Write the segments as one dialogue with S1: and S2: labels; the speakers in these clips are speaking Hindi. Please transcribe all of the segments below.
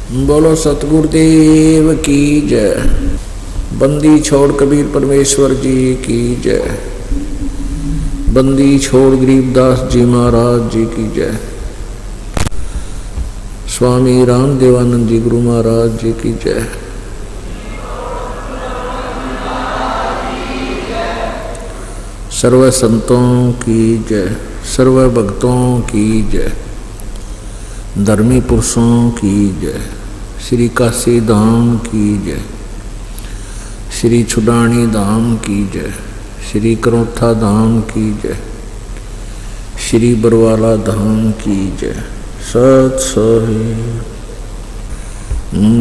S1: बोलो सतगुरुदेव की जय। बंदी छोड़ कबीर परमेश्वर जी की जय। बंदी छोड़ गरीबदास जी महाराज जी की जय। स्वामी राम देवानंद जी गुरु महाराज जी की जय। सर्व संतों की जय, सर्व भक्तों की जय, धर्मी पुरुषों की जय, श्री काशी धाम की जय, श्री छुडानी धाम की जय, श्री करोथा धाम की जय, श्री बरवाला धाम की जय। सत सोहे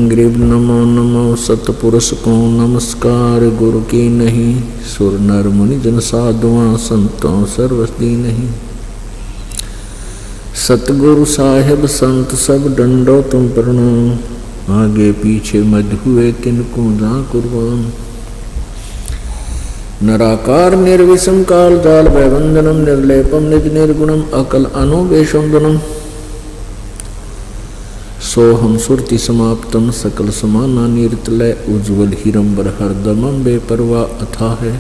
S1: ग्रीब नमो नमो सतपुरुष को नमस्कार गुरु की नहीं। सुर नर मुनि जन साधुआ संतों सर्वस्ती नहीं। सतगुरु साहेब संत सब डंडो तुम प्रणाम। आगे पीछे मध्य हुए तिनको जा कुर्बान। नराकार निर्विषम काल जाल वैवंदनम निर्लेपम निज निर्गुणम अकल अनुवेशंदनम। सोहम सुरति समाप्तम सकल समाना निरतलय उज्ज्वल हिरंबर हरदमम बेपरवा अथा है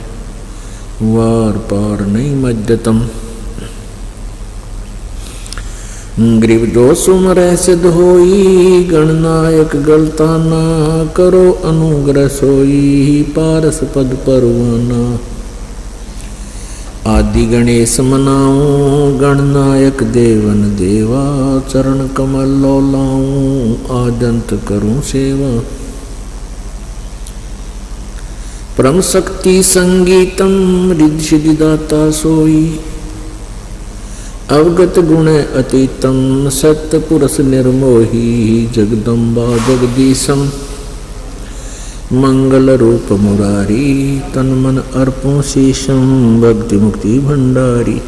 S1: वार पार नहीं मज्जतम। ग्रीव जो सुमर सिद्ध होई गणनायक गलता ना करो अनुग्रह सोई पारस पद परवाना। आदि गणेश मनाऊं गणनायक देवन देवा चरण कमल लौलाऊं आदंत करूं सेवा। परम शक्ति संगीतम रिद्धि सिद्धि दाता सोई अवगत गुण अतीतम सत्य पुरुष निर्मोही जगदम्बा जगदीशम मंगल रूप मुरारी तन मन अर्पों शीशम भक्ति मुक्ति भंडारी।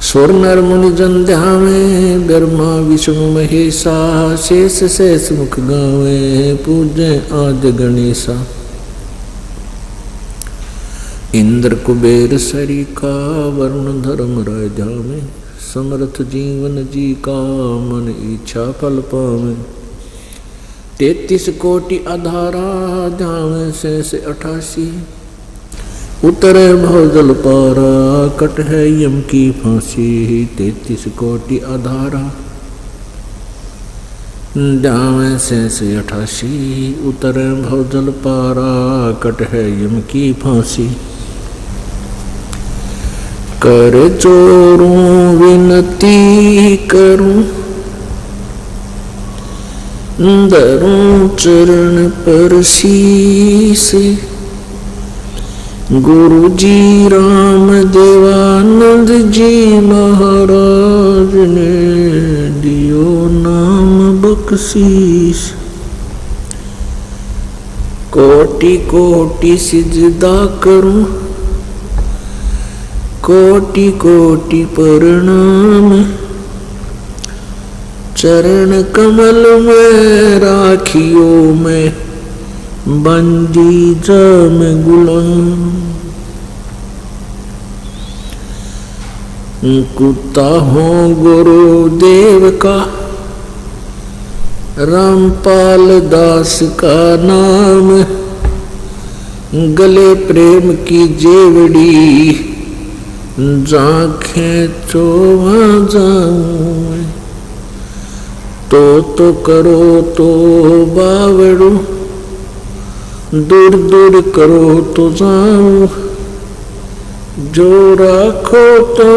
S1: स्वर नर मुनि जन ध्यावे ब्रह्मा विष्णु महेशा शेष शेष मुख गावे पूजे आद्य गणेशा। इंद्र कुबेर सरीखा वरुण धर्म राजा में समर्थ जीवन जी का मन इच्छा फल पावे। 33 कोटि आधारा ध्यान से 88 उतरे भवजल पारा कट है यम की फांसी। 33 कोटि आधारा ध्यान से 88 उतरे भवजल पारा कट है यम की फांसी। कर जोरूं विनती करूं धरूं चरण पर शीस। गुरु जी राम देवानंद जी महाराज ने दियो नाम बख्शीश। कोटि कोटि सिजदा करूं कोटि कोटि प्रणाम। चरण कमल में राखियो में बंदी जम गुलाम। कुत्ता हो गुरुदेव का रामपाल दास का नाम। गले प्रेम की जेवड़ी जांखें चोवा जाऊं। तो करो तो बावड़ू दूर दूर करो तो जाऊं। जो राखो तो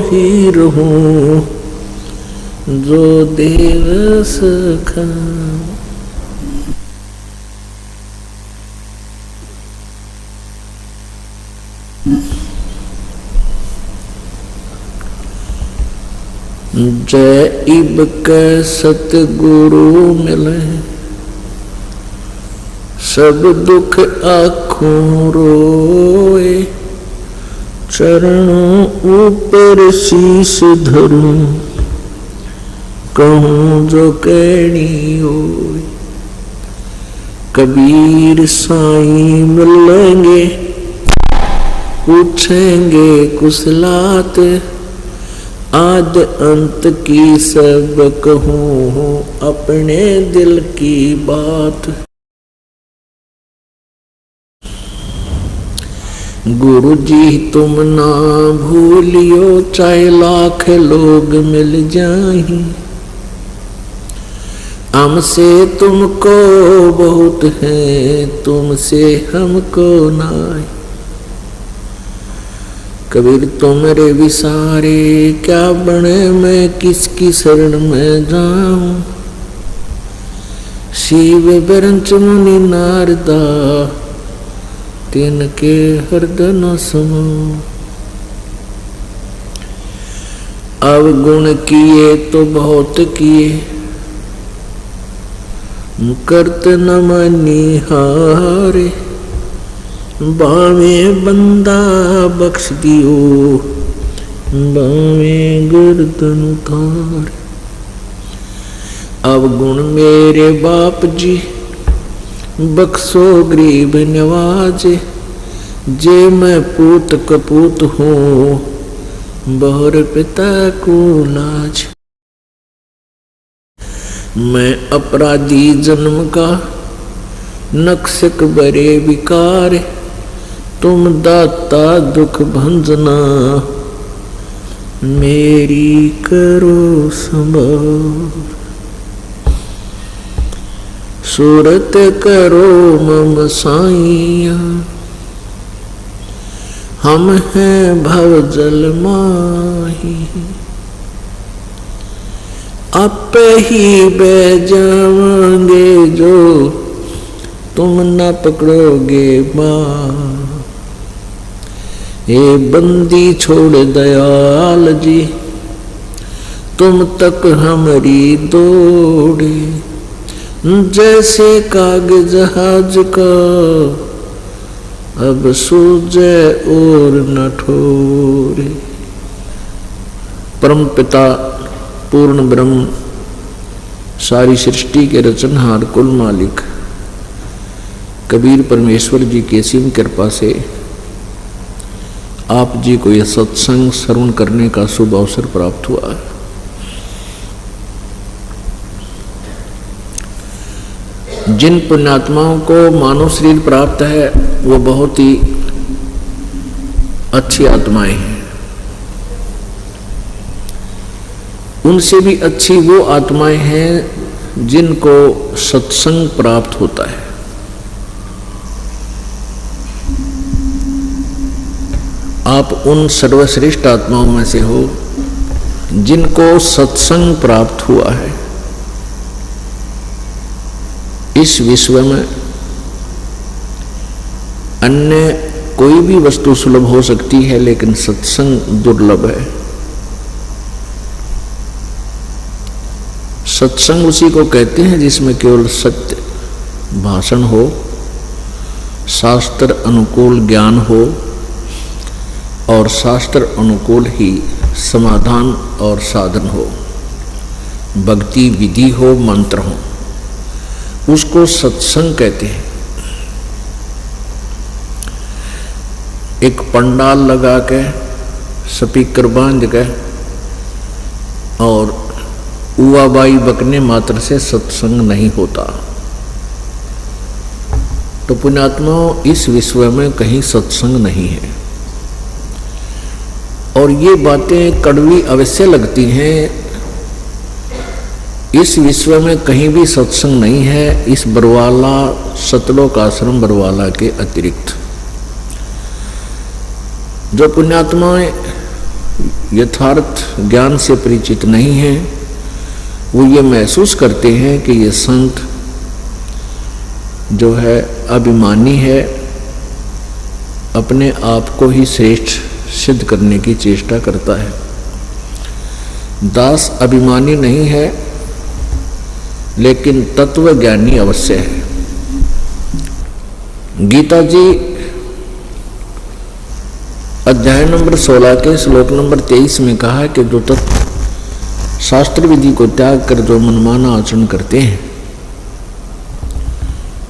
S1: ही रहूं जो देव सखा। जय इब के सतगुरु मिले सब दुख आँखों रोए। चरणों ऊपर शीश धरूं कहूँ जो कहनी होए। कबीर साईं मिलेंगे पूछेंगे कुशलात आद अंत की सब कहूँ अपने दिल की बात। गुरु जी तुम ना भूलियो चाहे लाख लोग मिल जाएं, हमसे तुमको बहुत है तुमसे हमको नाई। कबीर तुमरे विसारे क्या बने मैं किसकी शरण में जाऊं। शिव बिरंच मुनि नारदा तिनके हृदय न समो। अवगुण किए तो बहुत किए करत न मनिहारे। बावे बंदा बख्श दियो बावे गर्दन उतारे। अवगुण मेरे बाप जी बख्शो गरीब नवाजे। जे मैं पूत कपूत हूँ बहुर पिता को लाज। मैं अपराधी जन्म का नक्शक बरे विकार। तुम दाता दुख भंजना मेरी करो संभाल। सूरत करो मम साइया हम हैं भव जल माही। आपे ही बह जाओगे जो तुम न पकड़ोगे माँ। ये बंदी छोड़ दयाल जी तुम तक हमारी दौड़े। जैसे कागज जहाज का अब सूझे और न ठोरे। परम पिता पूर्ण ब्रह्म सारी सृष्टि के रचनहार कुल मालिक कबीर परमेश्वर जी की असीम कृपा से आप जी को यह सत्संग श्रवण करने का शुभ अवसर प्राप्त हुआ है। जिन पुण्यात्माओं को मानव शरीर प्राप्त है वो बहुत ही अच्छी आत्माएं हैं। उनसे भी अच्छी वो आत्माएं हैं जिनको सत्संग प्राप्त होता है। आप उन सर्वश्रेष्ठ आत्माओं में से हो जिनको सत्संग प्राप्त हुआ है। इस विश्व में अन्य कोई भी वस्तु सुलभ हो सकती है लेकिन सत्संग दुर्लभ है। सत्संग उसी को कहते हैं जिसमें केवल सत्य भाषण हो, शास्त्र अनुकूल ज्ञान हो और शास्त्र अनुकूल ही समाधान और साधन हो, भक्ति विधि हो, मंत्र हो, उसको सत्संग कहते हैं। एक पंडाल लगा के स्पीकर बांध के और उवाबाई बकने मात्र से सत्संग नहीं होता। तो पुण्यात्माओं इस विश्व में कहीं सत्संग नहीं है। और ये बातें कड़वी अवश्य लगती हैं। इस विश्व में कहीं भी सत्संग नहीं है इस बरवाला सतलोक आश्रम बरवाला के अतिरिक्त। जो पुण्यात्माएं यथार्थ ज्ञान से परिचित नहीं हैं वो ये महसूस करते हैं कि ये संत जो है अभिमानी है, अपने आप को ही श्रेष्ठ सिद्ध करने की चेष्टा करता है। दास अभिमानी नहीं है लेकिन तत्वज्ञानी अवश्य है। गीता जी अध्याय नंबर 16 के श्लोक नंबर 23 में कहा है कि जो तत्व शास्त्र विधि को त्याग कर जो मनमाना आचरण करते हैं,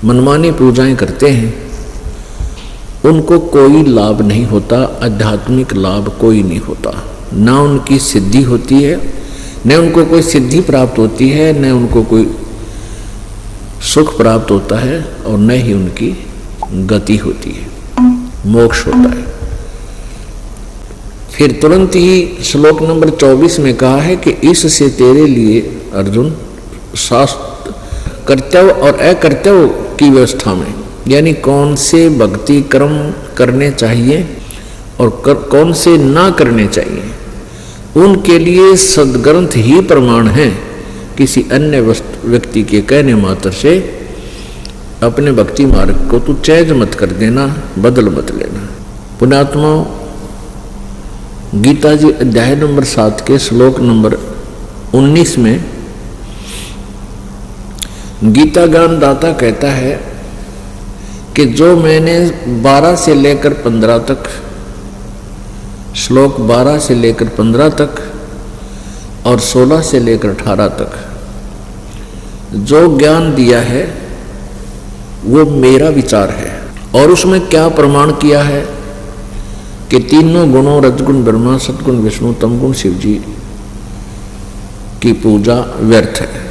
S1: मनमानी पूजाएं करते हैं, उनको कोई लाभ नहीं होता, आध्यात्मिक लाभ कोई नहीं होता। ना उनकी सिद्धि होती है, न उनको कोई सिद्धि प्राप्त होती है, न उनको कोई सुख प्राप्त होता है, और न ही उनकी गति होती है, मोक्ष होता है। फिर तुरंत ही श्लोक नंबर 24 में कहा है कि इससे तेरे लिए अर्जुन शास्त्र कर्तव्य और अकर्तव्य की व्यवस्था में, यानी कौन से भक्ति कर्म करने चाहिए और कौन से ना करने चाहिए, उनके लिए सद्ग्रंथ ही प्रमाण है। किसी अन्य व्यक्ति के कहने मात्र से अपने भक्ति मार्ग को तू चेंज मत कर देना, बदल मत लेना। पुण्यात्माओं, गीता जी अध्याय नंबर 7 के श्लोक नंबर 19 में गीता ज्ञान दाता कहता है कि जो मैंने 12 से लेकर 15 तक, श्लोक 12 से लेकर 15 तक और 16 से लेकर 18 तक जो ज्ञान दिया है वो मेरा विचार है। और उसमें क्या प्रमाण किया है कि तीनों गुणों रजगुण ब्रह्मा, सतगुण विष्णु, तमगुण शिव जी की पूजा व्यर्थ है।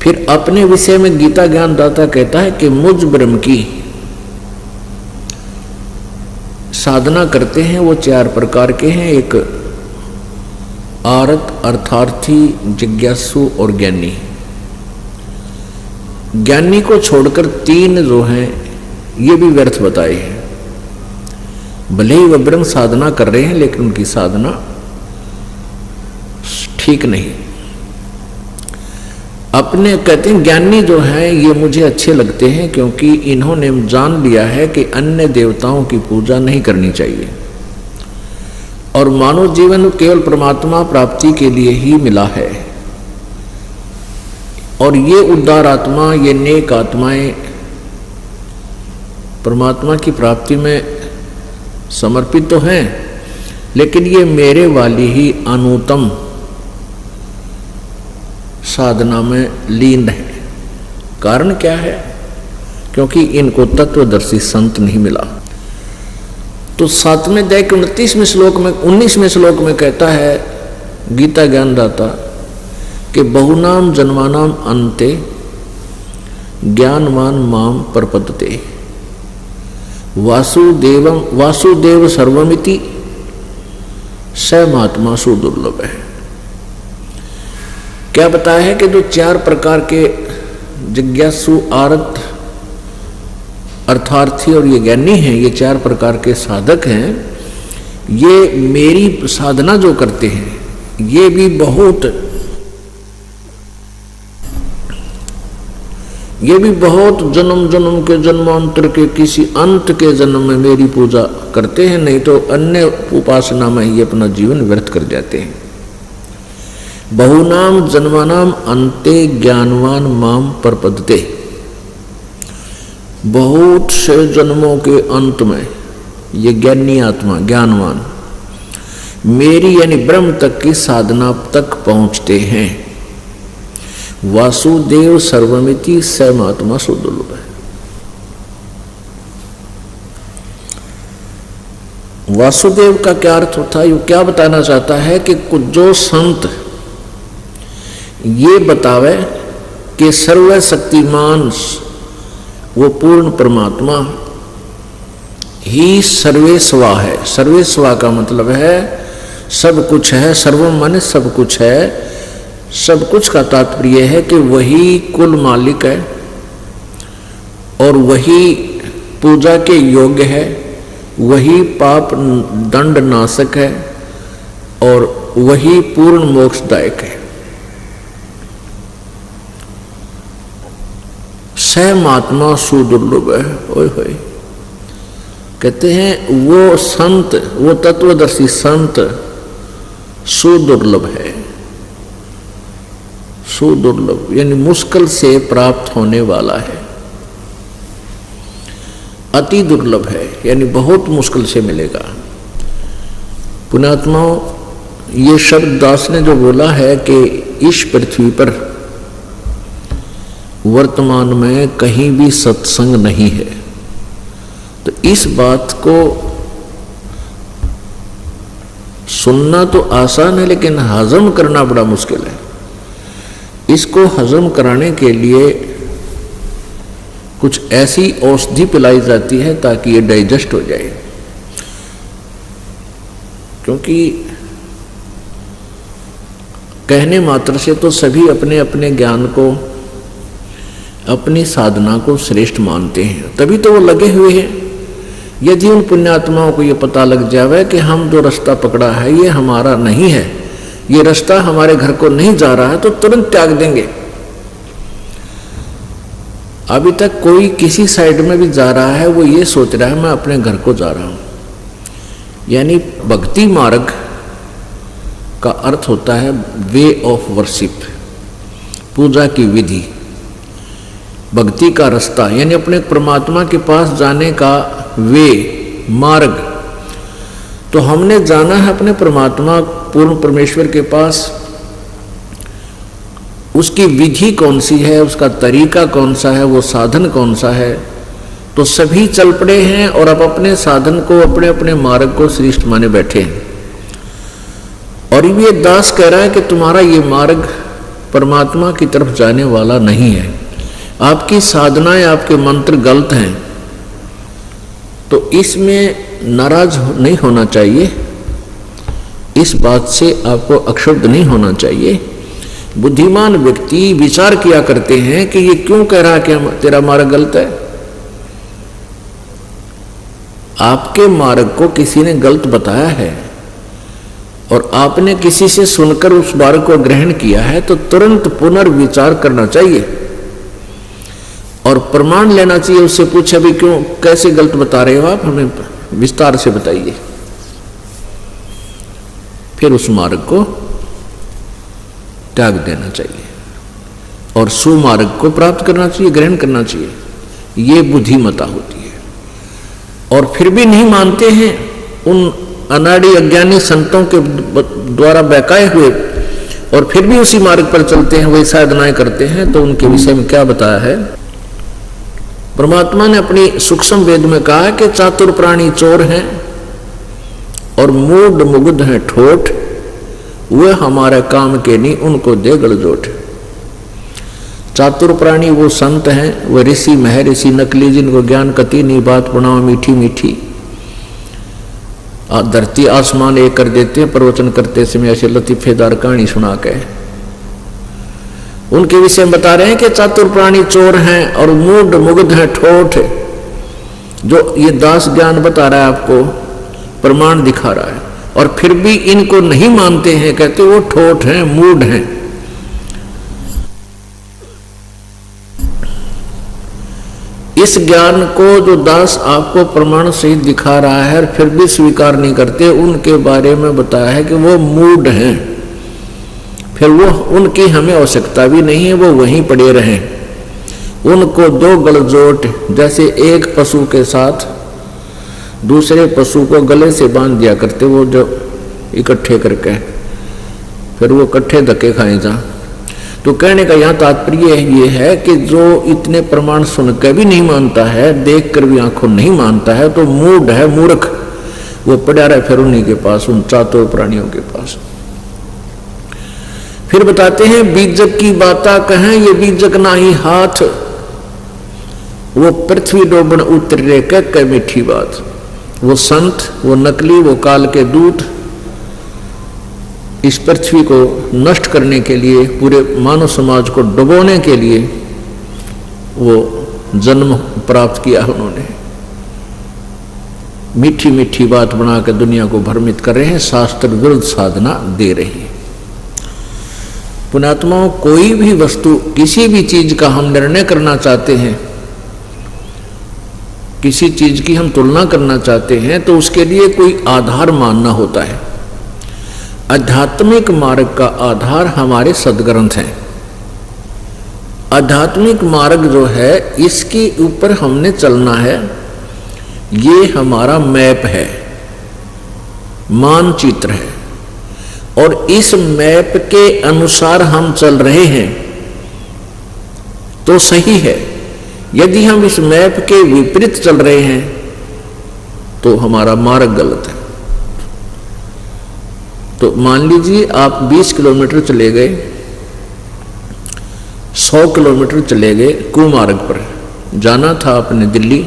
S1: फिर अपने विषय में गीता ज्ञान दाता कहता है कि मुझ ब्रह्म की साधना करते हैं वो 4 प्रकार के हैं। एक आरत, अर्थार्थी, जिज्ञासु और ज्ञानी। ज्ञानी को छोड़कर 3 जो हैं ये भी व्यर्थ बताए हैं। भले ही वह ब्रह्म साधना कर रहे हैं लेकिन उनकी साधना ठीक नहीं। अपने कहते हैं ज्ञानी जो हैं ये मुझे अच्छे लगते हैं क्योंकि इन्होंने जान लिया है कि अन्य देवताओं की पूजा नहीं करनी चाहिए और मानव जीवन केवल परमात्मा प्राप्ति के लिए ही मिला है। और ये उद्धार आत्मा, ये नेक आत्माएं परमात्मा की प्राप्ति में समर्पित तो हैं, लेकिन ये मेरे वाली ही अनुत्तम साधना में लीन है। कारण क्या है? क्योंकि इनको तत्वदर्शी संत नहीं मिला। तो 7वें अध्याय के 29वें श्लोक में 19वें श्लोक में कहता है गीता ज्ञान दाता कि बहुनाम जन्मानाम अन्ते ज्ञानवान माम प्रपद्यते वासुदेव सर्वमिति स महात्मा सुदुर्लभ है। क्या बताया है कि जो 4 प्रकार के जिज्ञासु, आरत, अर्थार्थी और ये ज्ञानी हैं, ये 4 प्रकार के साधक हैं। ये मेरी साधना जो करते हैं ये भी बहुत जन्म जन्म के जन्मांतर के किसी अंत के जन्म में मेरी पूजा करते हैं, नहीं तो अन्य उपासना में ही अपना जीवन व्यर्थ कर जाते हैं। बहुनाम जन्मानाम अन्ते ज्ञानवान माम प्रपद्यते। बहुत से जन्मों के अंत में ये ज्ञानी आत्मा, ज्ञानवान मेरी यानी ब्रह्म तक की साधना तक पहुंचते हैं। वासुदेव सर्वमिति स महात्मा सुदुर्लभ है। वासुदेव का क्या अर्थ होता है? ये क्या बताना चाहता है कि कुछ जो संत ये बतावे कि सर्वशक्तिमान वो पूर्ण परमात्मा ही सर्वेस्वा है। सर्वेस्वा का मतलब है सब कुछ है, सर्वम माने सब कुछ है। सब कुछ का तात्पर्य है कि वही कुल मालिक है और वही पूजा के योग्य है, वही पाप दंड नाशक है और वही पूर्ण मोक्षदायक है। स महात्मा सुदुर्लभ है। ओए होए, कहते हैं वो संत, वो तत्वदर्शी संत सुदुर्लभ है। सुदुर्लभ यानी मुश्किल से प्राप्त होने वाला है। अति दुर्लभ है यानी बहुत मुश्किल से मिलेगा। पुण्यात्माओं, ये शब्द दास ने जो बोला है कि इस पृथ्वी पर वर्तमान में कहीं भी सत्संग नहीं है, तो इस बात को सुनना तो आसान है लेकिन हजम करना बड़ा मुश्किल है। इसको हजम कराने के लिए कुछ ऐसी औषधि पिलाई जाती है ताकि ये डाइजेस्ट हो जाए। क्योंकि कहने मात्र से तो सभी अपने अपने ज्ञान को, अपनी साधना को श्रेष्ठ मानते हैं, तभी तो वो लगे हुए हैं। यदि उन पुण्यात्माओं को ये पता लग जावे कि हम जो रास्ता पकड़ा है ये हमारा नहीं है, ये रास्ता हमारे घर को नहीं जा रहा है, तो तुरंत त्याग देंगे। अभी तक कोई किसी साइड में भी जा रहा है वो ये सोच रहा है मैं अपने घर को जा रहा हूं। यानी भक्ति मार्ग का अर्थ होता है वे ऑफ वर्शिप, पूजा की विधि, भक्ति का रास्ता, यानी अपने परमात्मा के पास जाने का वे, मार्ग। तो हमने जाना है अपने परमात्मा पूर्ण परमेश्वर के पास। उसकी विधि कौन सी है, उसका तरीका कौन सा है, वो साधन कौन सा है। तो सभी चल पड़े हैं और अब अपने साधन को, अपने अपने मार्ग को श्रेष्ठ माने बैठे हैं। और ये दास कह रहा है कि तुम्हारा ये मार्ग परमात्मा की तरफ जाने वाला नहीं है, आपकी साधनाएं, आपके मंत्र गलत हैं। तो इसमें नाराज नहीं होना चाहिए, इस बात से आपको अक्षुब्ध नहीं होना चाहिए। बुद्धिमान व्यक्ति विचार किया करते हैं कि ये क्यों कह रहा है कि तेरा मार्ग गलत है। आपके मार्ग को किसी ने गलत बताया है और आपने किसी से सुनकर उस मार्ग को ग्रहण किया है तो तुरंत पुनर्विचार करना चाहिए और प्रमाण लेना चाहिए। उससे पूछा भी क्यों, कैसे गलत बता रहे हो आप, हमें विस्तार से बताइए। फिर उस मार्ग को त्याग देना चाहिए और सुमार्ग को प्राप्त करना चाहिए, ग्रहण करना चाहिए। ये बुद्धिमता होती है। और फिर भी नहीं मानते हैं, उन अनाड़ी अज्ञानी संतों के द्वारा बहकाए हुए, और फिर भी उसी मार्ग पर चलते हैं, वही साधनाएं करते हैं। तो उनके विषय में क्या बताया है? परमात्मा ने अपनी सूक्ष्म वेद में कहा है कि चातुर प्राणी चोर हैं और मूढ़ मुग्ध हैं ठोठ, वह हमारे काम के नहीं, उनको दे गलजोट। चातुर प्राणी वो संत हैं, वह ऋषि महर्षि नकली, जिनको ज्ञान कति नहीं, बात बनाओ मीठी मीठी, धरती आसमान एक कर देते हैं प्रवचन करते समय ऐसे लतीफेदार कहानी सुना के। उनके विषय में बता रहे हैं कि चातुर प्राणी चोर हैं और मूढ़ मुग्ध हैं ठोठ। जो ये दास ज्ञान बता रहा है आपको, प्रमाण दिखा रहा है, और फिर भी इनको नहीं मानते हैं, कहते वो ठोठ हैं, मूढ़ हैं। इस ज्ञान को जो दास आपको प्रमाण सहित दिखा रहा है और फिर भी स्वीकार नहीं करते, उनके बारे में बताया है कि वो मूढ़ हैं। फिर वो, उनकी हमें आवश्यकता भी नहीं है, वो वहीं पड़े रहें। उनको दो गलजोट, जैसे एक पशु के साथ दूसरे पशु को गले से बांध दिया करते, वो जो इकट्ठे करके फिर वो इकट्ठे धक्के खाए जा। तो कहने का यहाँ तात्पर्य ये है कि जो इतने प्रमाण सुनकर भी नहीं मानता है, देख कर भी आंखों नहीं मानता है, तो मूढ़ है, मूर्ख। वो पड़ा रहे फिर उन्हीं के पास, उन चातुर प्राणियों के पास। फिर बताते हैं बीजक की बाता कहें, ये बीजक ना ही हाथ, वो पृथ्वी डोबन उतरे कह मीठी बात। वो संत, वो नकली, वो काल के दूत इस पृथ्वी को नष्ट करने के लिए, पूरे मानव समाज को डुबोने के लिए वो जन्म प्राप्त किया उन्होंने। मीठी मीठी बात बनाकर दुनिया को भ्रमित कर रहे हैं, शास्त्र विरुद्ध साधना दे रही है। पुण्यात्माओं, कोई भी वस्तु, किसी भी चीज का हम निर्णय करना चाहते हैं, किसी चीज की हम तुलना करना चाहते हैं, तो उसके लिए कोई आधार मानना होता है। आध्यात्मिक मार्ग का आधार हमारे सद्ग्रंथ हैं। आध्यात्मिक मार्ग जो है, इसके ऊपर हमने चलना है। ये हमारा मैप है, मानचित्र है, और इस मैप के अनुसार हम चल रहे हैं तो सही है। यदि हम इस मैप के विपरीत चल रहे हैं तो हमारा मार्ग गलत है। तो मान लीजिए आप 20 किलोमीटर चले गए, 100 किलोमीटर चले गए कुमार्ग पर, जाना था आपने दिल्ली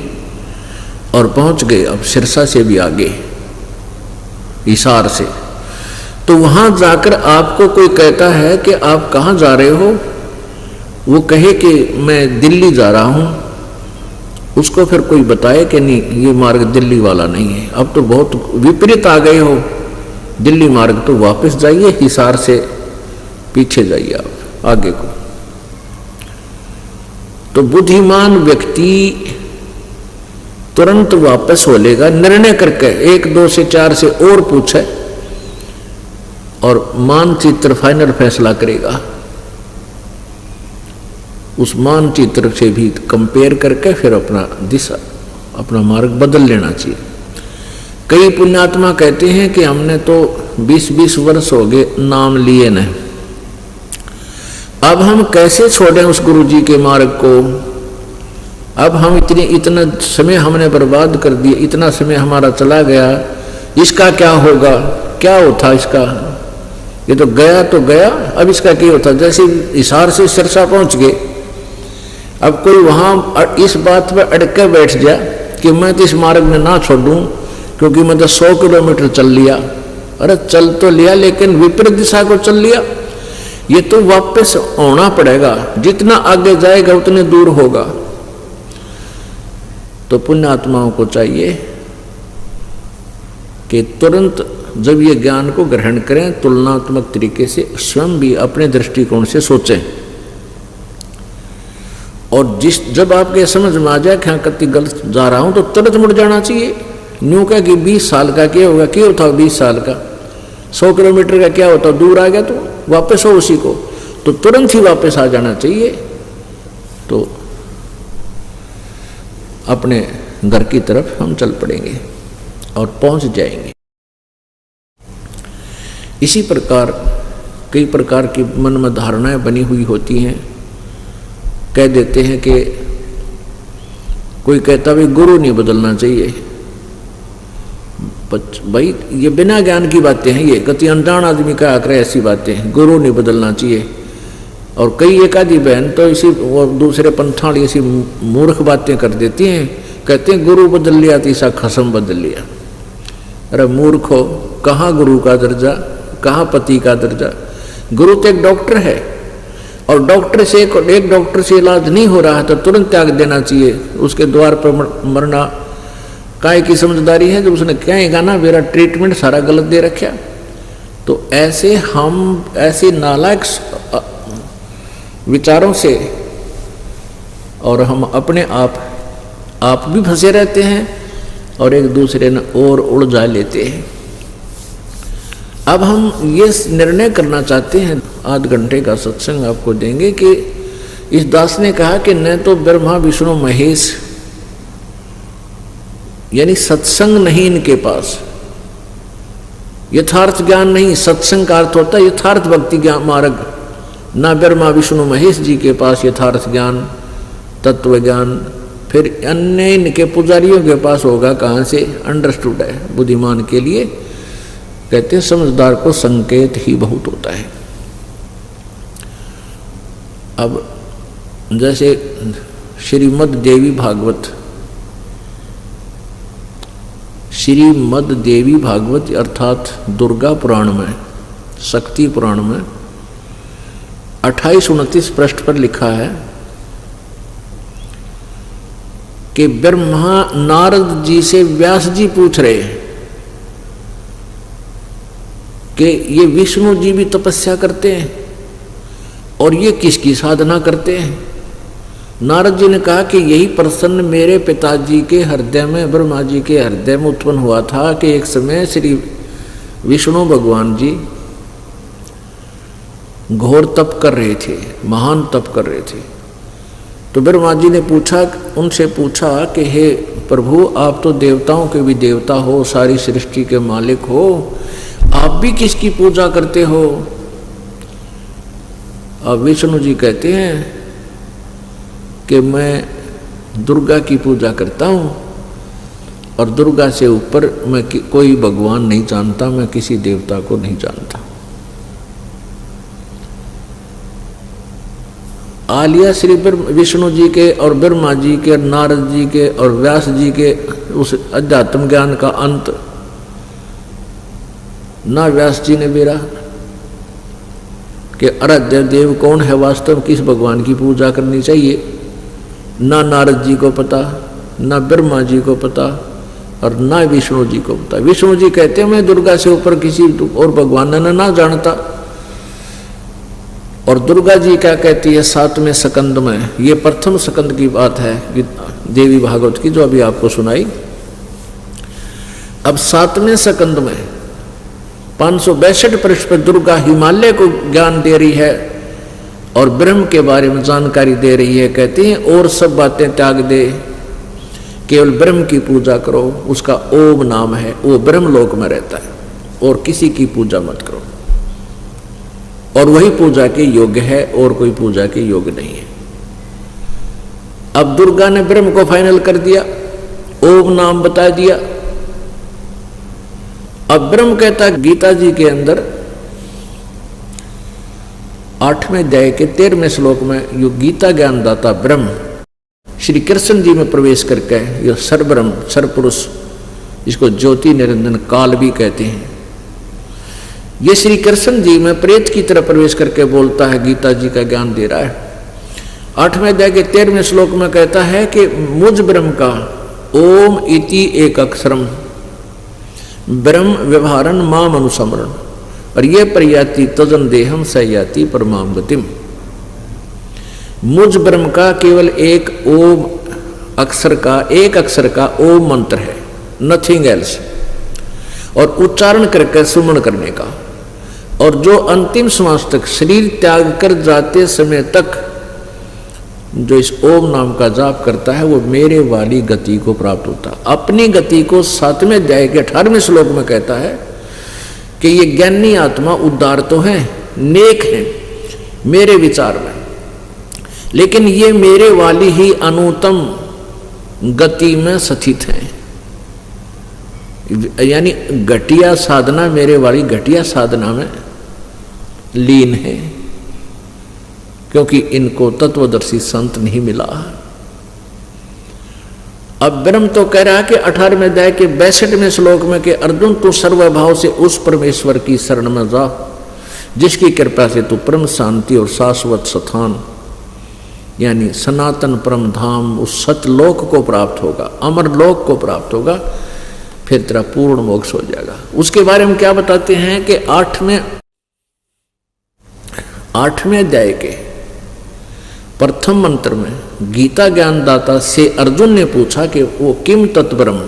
S1: और पहुंच गए अब सिरसा से भी आगे हिसार से। तो वहां जाकर आपको कोई कहता है कि आप कहाँ जा रहे हो, वो कहे कि मैं दिल्ली जा रहा हूं, उसको फिर कोई बताए कि नहीं ये मार्ग दिल्ली वाला नहीं है, अब तो बहुत विपरीत आ गए हो, दिल्ली मार्ग तो वापस जाइए, हिसार से पीछे जाइए आप आगे को। तो बुद्धिमान व्यक्ति तुरंत वापस हो लेगा, निर्णय करके 1, 2 से 4 से और पूछे और मानचित्र फाइनल फैसला करेगा, उस मानचित्र से भी कंपेयर करके फिर अपना दिशा अपना मार्ग बदल लेना चाहिए। कई पुण्यात्मा कहते हैं कि हमने तो 20-20 वर्ष हो गए नाम लिए न, अब हम कैसे छोड़ें उस गुरु जी के मार्ग को, अब हम इतना समय हमने बर्बाद कर दिया, इतना समय हमारा चला गया, इसका क्या होगा, क्या होता इसका, ये तो गया, अब इसका क्या होता। जैसे हिसार से सिरसा पहुंच गए, अब कोई वहां इस बात पर अड़के बैठ जाए कि मैं तो इस मार्ग में ना छोड़ूं क्योंकि मैं तो 100 किलोमीटर चल लिया, अरे चल तो लिया लेकिन विपरीत दिशा को चल लिया, ये तो वापस आना पड़ेगा, जितना आगे जाएगा उतने दूर होगा। तो पुण्यात्माओं को चाहिए कि तुरंत जब ये ज्ञान को ग्रहण करें तुलनात्मक तरीके से स्वयं भी अपने दृष्टिकोण से सोचें, और जब आपके समझ में आ जाए कि हाँ कति गलत जा रहा हूं तो तुरंत मुड़ जाना चाहिए। न्यू क्या कि 20 साल का क्या होगा, क्या होता 20 साल का, 100 किलोमीटर का क्या होता, दूर आ गया तो वापस हो उसी को, तो तुरंत ही वापस आ जाना चाहिए। तो अपने घर की तरफ हम चल पड़ेंगे और पहुंच जाएंगे। इसी प्रकार कई प्रकार की मन में धारणाएं बनी हुई होती हैं, कह देते हैं कि कोई कहता भाई गुरु नहीं बदलना चाहिए, भाई ये बिना ज्ञान की बातें हैं, ये कति अनजान आदमी का आकर ऐसी बातें, गुरु नहीं बदलना चाहिए। और कई एक आदि बहन तो इसी वो दूसरे पंथाड़ी ऐसी मूर्ख बातें कर देती हैं, कहते हैं गुरु बदल लिया तो ईसा खसम बदल लिया। अरे मूर्ख हो, कहाँ गुरु का दर्जा, कहाँ पति का दर्जा, गुरु तो एक डॉक्टर है, और डॉक्टर से एक डॉक्टर से इलाज नहीं हो रहा है तो तुरंत त्याग देना चाहिए, उसके द्वार पर मरना काय की समझदारी है जब उसने कहेगा ना मेरा ट्रीटमेंट सारा गलत दे रखा। तो ऐसे हम ऐसे नालायक विचारों से और हम अपने आप भी फंसे रहते हैं और एक दूसरे ने और उलझा लेते हैं। अब हम ये निर्णय करना चाहते हैं, आध घंटे का सत्संग आपको देंगे कि इस दास ने कहा कि न तो ब्रह्मा विष्णु महेश, यानी सत्संग नहीं इनके पास, यथार्थ ज्ञान नहीं, सत्संग का अर्थ होता है यथार्थ भक्ति ज्ञान मार्ग, ना ब्रह्मा विष्णु महेश जी के पास यथार्थ ज्ञान तत्व ज्ञान, फिर अन्य इनके पुजारियों के पास होगा कहाँ से, अंडरस्टूड है। बुद्धिमान के लिए कहते हैं समझदार को संकेत ही बहुत होता है। अब जैसे श्रीमद् देवी भागवत अर्थात दुर्गा पुराण में, शक्ति पुराण में 28-29 पृष्ठ पर लिखा है कि ब्रह्मा नारद जी से व्यास जी पूछ रहे हैं कि ये विष्णु जी भी तपस्या करते हैं और ये किसकी साधना करते हैं। नारद जी ने कहा कि यही प्रसन्न मेरे पिताजी के हृदय में, ब्रह्मा जी के हृदय में उत्पन्न हुआ था कि एक समय श्री विष्णु भगवान जी घोर तप कर रहे थे, महान तप कर रहे थे। तो ब्रह्मा जी ने उनसे पूछा कि हे प्रभु, आप तो देवताओं के भी देवता हो, सारी सृष्टि के मालिक हो, आप भी किसकी पूजा करते हो। अब विष्णु जी कहते हैं कि मैं दुर्गा की पूजा करता हूँ। और दुर्गा से ऊपर मैं कोई भगवान नहीं जानता, मैं किसी देवता को नहीं जानता। आलिया श्री विष्णु जी के और ब्रह्मा जी के, नारद जी के और व्यास जी के उस अध्यात्म ज्ञान का अंत ना व्यास जी ने बेरा कि आराध्य देव कौन है, वास्तव किस भगवान की पूजा करनी चाहिए, ना नारद जी को पता, ना ब्रह्मा जी को पता और ना विष्णु जी को पता। विष्णु जी कहते हैं मैं दुर्गा से ऊपर किसी और भगवान ने ना जानता। और दुर्गा जी क्या कहती है 7वें स्कंद में, ये प्रथम स्कंद की बात है देवी भागवत की जो अभी आपको सुनाई। अब 7वें स्कंद में 562 पृष्ठ पर दुर्गा हिमालय को ज्ञान दे रही है और ब्रह्म के बारे में जानकारी दे रही है। कहती हैं और सब बातें त्याग दे, केवल ब्रह्म की पूजा करो, उसका ओम नाम है, वो ब्रह्मलोक में रहता है और किसी की पूजा मत करो, और वही पूजा के योग्य है और कोई पूजा के योग्य नहीं है। अब दुर्गा ने ब्रह्म को फाइनल कर दिया, ओम नाम बता दिया। अब ब्रह्म कहता गीता जी के अंदर 8वें अध्याय के 13वें श्लोक में यो गीता ज्ञानदाता ब्रह्म श्री कृष्ण जी में प्रवेश करके यो सर्वब्रह्म सर्वपुरुष, जिसको ज्योति निरंजन काल भी कहते हैं, ये श्री कृष्ण जी में प्रेत की तरह प्रवेश करके बोलता है, गीता जी का ज्ञान दे रहा है। 8वें अध्याय के 13वें श्लोक में कहता है कि मुझ ब्रह्म का ओम इति एक अक्षरम ब्रह्म व्यवहारन माम अनुसमरण, और ये प्रयाति तजन देहम सयाति परमाम गतिम। मुझ ब्रह्म का केवल एक ओम अक्षर का, एक अक्षर का ओम मंत्र है, नथिंग एल्स, और उच्चारण करके सुमन करने का। और जो अंतिम श्वास तक शरीर त्याग कर जाते समय तक जो इस ओम नाम का जाप करता है वो मेरे वाली गति को प्राप्त होता है। अपनी गति को 7वें अध्याय के 18वें श्लोक में कहता है कि ये ज्ञानी आत्मा उद्धार तो है, नेक है मेरे विचार में, लेकिन ये मेरे वाली ही अनुत्तम गति में स्थित है, यानी घटिया साधना, मेरे वाली घटिया साधना में लीन है, क्योंकि इनको तत्वदर्शी संत नहीं मिला। अब ब्रह्म तो कह रहा है कि 18वें अध्याय के 62वें श्लोक में कि अर्जुन तू सर्वभाव से उस परमेश्वर की शरण में जा जिसकी कृपा से तू परम शांति और शाश्वत स्थान यानी सनातन परम धाम उस सतलोक को प्राप्त होगा, अमर लोक को प्राप्त होगा, फिर तेरा पूर्ण मोक्ष हो जाएगा। उसके बारे में क्या बताते हैं कि 8वें अध्याय के प्रथम मंत्र में गीता ज्ञानदाता से अर्जुन ने पूछा कि वो किम तत्ब्रह्म।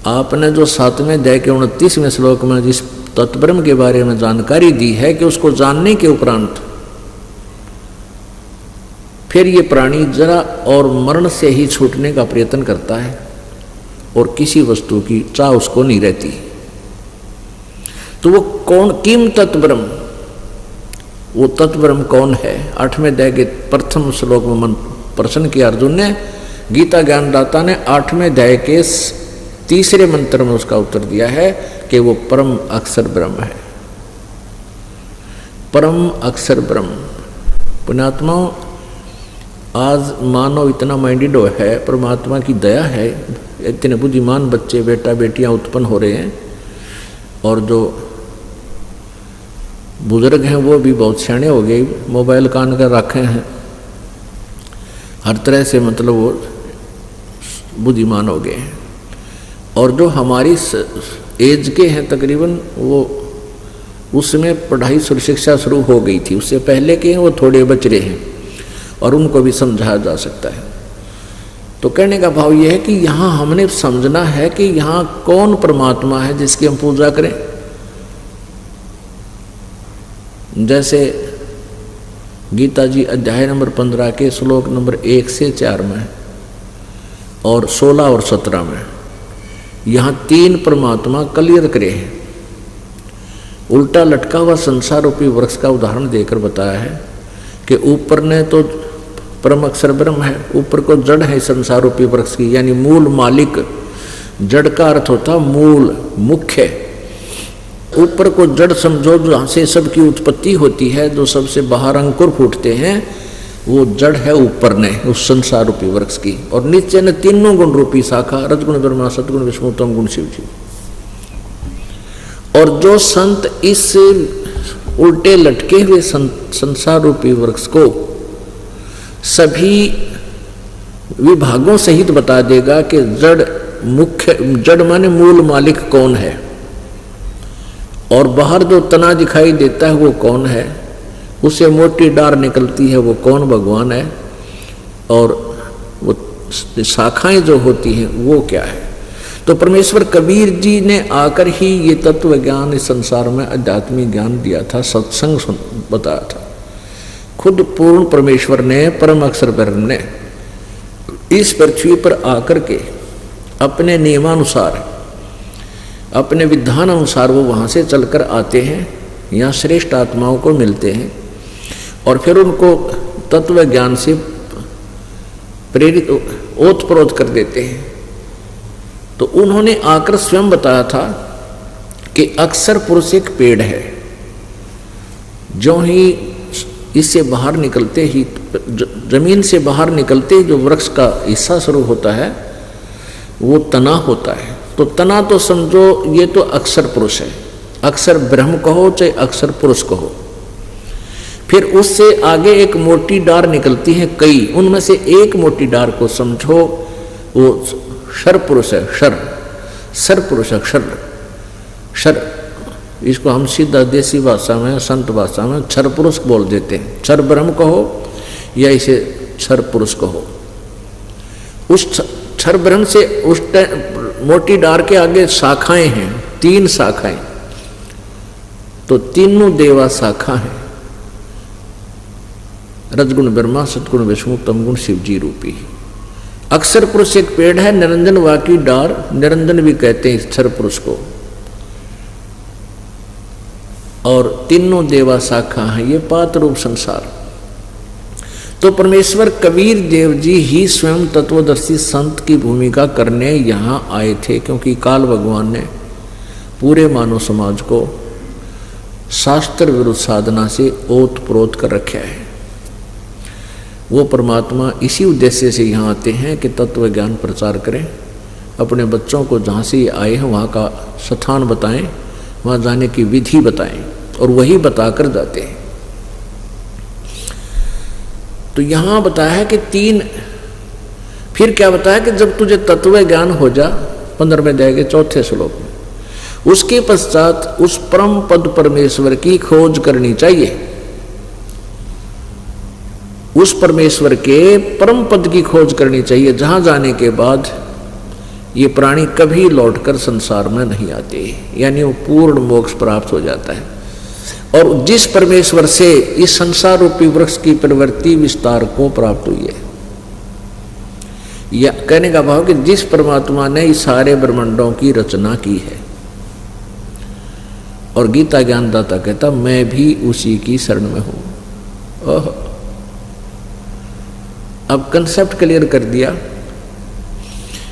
S1: आपने जो 7वें अध्याय के 29वें श्लोक में जिस तत्ब्रह्म के बारे में जानकारी दी है कि उसको जानने के उपरांत फिर ये प्राणी जरा और मरण से ही छूटने का प्रयत्न करता है और किसी वस्तु की चाह उसको नहीं रहती, तो वो कौन किम तत्ब्रह्म, वो तत्ब्रह्म कौन है? 8वें अध्याय के प्रथम श्लोक में प्रश्न किया अर्जुन ने। गीता ज्ञानदाता ने 8वें अध्याय के 3रे मंत्र में उसका उत्तर दिया है कि वो परम अक्षर ब्रह्म है, परम अक्षर ब्रह्म। पुण्यात्माओं, आज मानव इतना माइंडेड है, परमात्मा की दया है, इतने बुद्धिमान बच्चे बेटा बेटियां उत्पन्न हो रहे हैं, और जो बुजुर्ग हैं वो भी बहुत सियाने हो गए, मोबाइल कान कर रखे हैं, हर तरह से मतलब वो बुद्धिमान हो गए हैं। और जो हमारी एज के हैं तकरीबन, वो उसमें पढ़ाई शिक्षा शुरू हो गई थी, उससे पहले के हैं वो थोड़े बचरे हैं और उनको भी समझाया जा सकता है। तो कहने का भाव ये है कि यहाँ हमने समझना है कि यहाँ कौन परमात्मा है जिसकी हम पूजा करें। जैसे गीता जी अध्याय नंबर 15 के श्लोक नंबर 1 से 4 में और 16 और 17 में यहाँ 3 परमात्मा क्लियर करे हैं। उल्टा लटका हुआ संसार रूपी वृक्ष का उदाहरण देकर बताया है कि ऊपर ने तो परम अक्षर ब्रह्म है, ऊपर को जड़ है संसार रूपी वृक्ष की, यानी मूल मालिक। जड़ का अर्थ होता मूल, मुख्य। ऊपर को जड़ समझो, जहाँ से सबकी उत्पत्ति होती है, जो सबसे बाहर अंकुर फूटते हैं, वो जड़ है ऊपर ने उस संसार रूपी वृक्ष की। और नीचे ने तीनों गुण रूपी शाखा, रजगुण ब्रह्मा, सतगुण विष्णु, तम गुण शिव जी। और जो संत इस उल्टे लटके हुए संसार रूपी वृक्ष को सभी विभागों सहित बता देगा कि जड़ मुख्य, जड़ माने मूल मालिक कौन है, और बाहर जो तना दिखाई देता है वो कौन है, उसे मोटी डार निकलती है वो कौन, भगवान है, और वो शाखाएं जो होती हैं वो क्या है। तो परमेश्वर कबीर जी ने आकर ही ये तत्व ज्ञान इस संसार में आध्यात्मिक ज्ञान दिया था, सत्संग बताया था। खुद पूर्ण परमेश्वर ने, परम अक्षर ब्रह्म ने इस पृथ्वी पर आकर के अपने नियमानुसार, अपने विधान अनुसार वो वहाँ से चलकर आते हैं, यहाँ श्रेष्ठ आत्माओं को मिलते हैं और फिर उनको तत्व ज्ञान से प्रेरित ओतप्रोत कर देते हैं। तो उन्होंने आकर स्वयं बताया था कि अक्षर पुरुष एक पेड़ है, जो ही इससे बाहर निकलते ही, जमीन से बाहर निकलते ही जो वृक्ष का हिस्सा शुरू होता है वो तना होता है। तो तना तो समझो ये तो अक्षर पुरुष है, अक्षर ब्रह्म कहो चाहे अक्षर पुरुष कहो। फिर उससे आगे एक मोटी डार निकलती है कई, उनमें से एक मोटी डार को समझो वो शर पुरुष है, शर पुरुष है, शर। इसको हम सीधा देसी भाषा में, संत भाषा में क्षर पुरुष बोल देते हैं। क्षर ब्रह्म कहो या इसे क्षर पुरुष कहो। उस क्षर ब्रह्म से उस मोटी डार के आगे शाखाएं हैं, 3 शाखाएं, तो तीनों देवा शाखा है, रजगुण ब्रह्मा, सतगुण विष्णु, तमगुण शिव जी रूपी। अक्षर पुरुष एक पेड़ है, निरंजन वाकी डार, निरंजन भी कहते हैं क्षर पुरुष को, और तीनों देवा शाखा है, ये पात रूप संसार। तो परमेश्वर कबीर देव जी ही स्वयं तत्वदर्शी संत की भूमिका करने यहाँ आए थे, क्योंकि काल भगवान ने पूरे मानव समाज को शास्त्र विरुद्ध साधना से ओतप्रोत कर रखा है। वो परमात्मा इसी उद्देश्य से यहाँ आते हैं कि तत्व ज्ञान प्रचार करें, अपने बच्चों को जहाँ से ये आए हैं वहाँ का स्थान बताएं, वहाँ जाने की विधि बताएं, और वही बताकर जाते हैं। तो यहाँ बताया है कि 3, फिर क्या बताया कि जब तुझे तत्व ज्ञान हो जा, 15वें अध्याय के 4थे श्लोक में, उसके पश्चात उस परम पद परमेश्वर की खोज करनी चाहिए। उस परमेश्वर के परम पद की खोज करनी चाहिए, जहां जाने के बाद ये प्राणी कभी लौटकर संसार में नहीं आते, यानी वो पूर्ण मोक्ष प्राप्त हो जाता है। और जिस परमेश्वर से इस संसार रूपी वृक्ष की प्रवृत्ति विस्तार को प्राप्त हुई है, या कहने का भाव कि जिस परमात्मा ने इस सारे ब्रह्मांडों की रचना की है। और गीता ज्ञानदाता कहता मैं भी उसी की शरण में हूं। ओह, अब कंसेप्ट क्लियर कर दिया।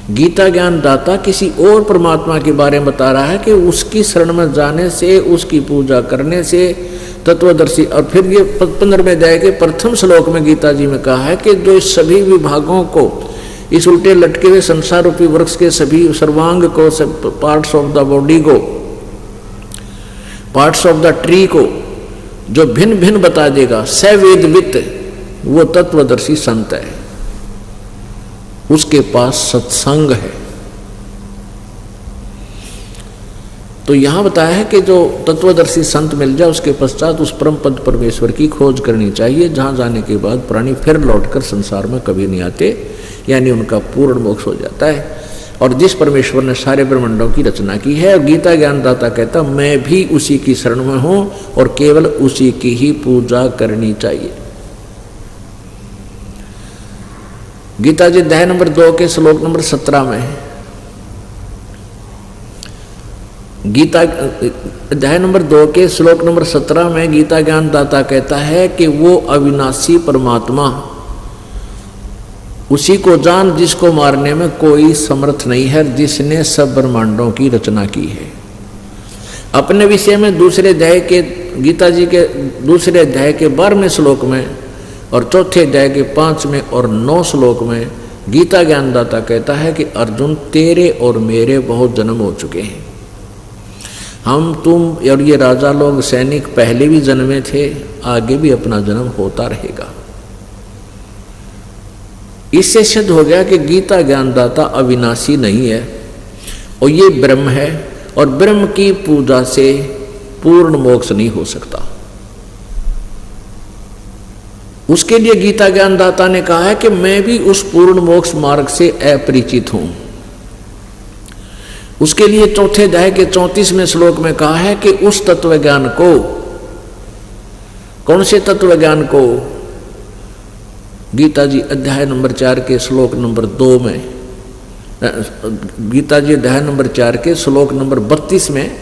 S1: गीता ज्ञान दाता किसी और परमात्मा के बारे में बता रहा है कि उसकी शरण में जाने से, उसकी पूजा करने से तत्वदर्शी। और फिर ये 15वें अध्याय के प्रथम श्लोक में गीता जी में कहा है कि जो इस सभी विभागों को, इस उल्टे लटके हुए संसार रूपी वृक्ष के सभी सर्वांग को, सब पार्ट्स ऑफ द बॉडी को, पार्ट्स ऑफ द ट्री को जो भिन्न भिन्न बता देगा, सवेदवित, वो तत्वदर्शी संत है, उसके पास सत्संग है। तो यहां बताया है कि जो तत्वदर्शी संत मिल जाए उसके पश्चात उस परम पद परमेश्वर की खोज करनी चाहिए, जहां जाने के बाद प्राणी फिर लौटकर संसार में कभी नहीं आते, यानी उनका पूर्ण मोक्ष हो जाता है। और जिस परमेश्वर ने सारे ब्रह्मांडों की रचना की है, और गीता ज्ञानदाता कहता मैं भी उसी की शरण में हूं और केवल उसी की ही पूजा करनी चाहिए। गीता जी अध्याय नंबर 2 के श्लोक नंबर 17 में, गीता अध्याय नंबर 2 के श्लोक नंबर 17 में गीता ज्ञानदाता कहता है कि वो अविनाशी परमात्मा उसी को जान जिसको मारने में कोई समर्थ नहीं है, जिसने सब ब्रह्मांडों की रचना की है। अपने विषय में दूसरे अध्याय के गीता जी के दूसरे अध्याय के 12वें श्लोक में और चौथे अध्याय के 5वें और 9 श्लोक में गीता ज्ञानदाता कहता है कि अर्जुन तेरे और मेरे बहुत जन्म हो चुके हैं। हम तुम और ये राजा लोग सैनिक पहले भी जन्मे थे, आगे भी अपना जन्म होता रहेगा। इससे सिद्ध हो गया कि गीता ज्ञानदाता अविनाशी नहीं है और ये ब्रह्म है, और ब्रह्म की पूजा से पूर्ण मोक्ष नहीं हो सकता। उसके लिए गीता ज्ञानदाता ने कहा है कि मैं भी उस पूर्ण मोक्ष मार्ग से अपरिचित हूं। उसके लिए चौथे अध्याय के 34वें श्लोक में कहा है कि उस तत्व ज्ञान को, कौन से तत्व ज्ञान को? गीता जी अध्याय नंबर 4 के श्लोक नंबर 2 में, गीता जी अध्याय नंबर 4 के श्लोक नंबर 32 में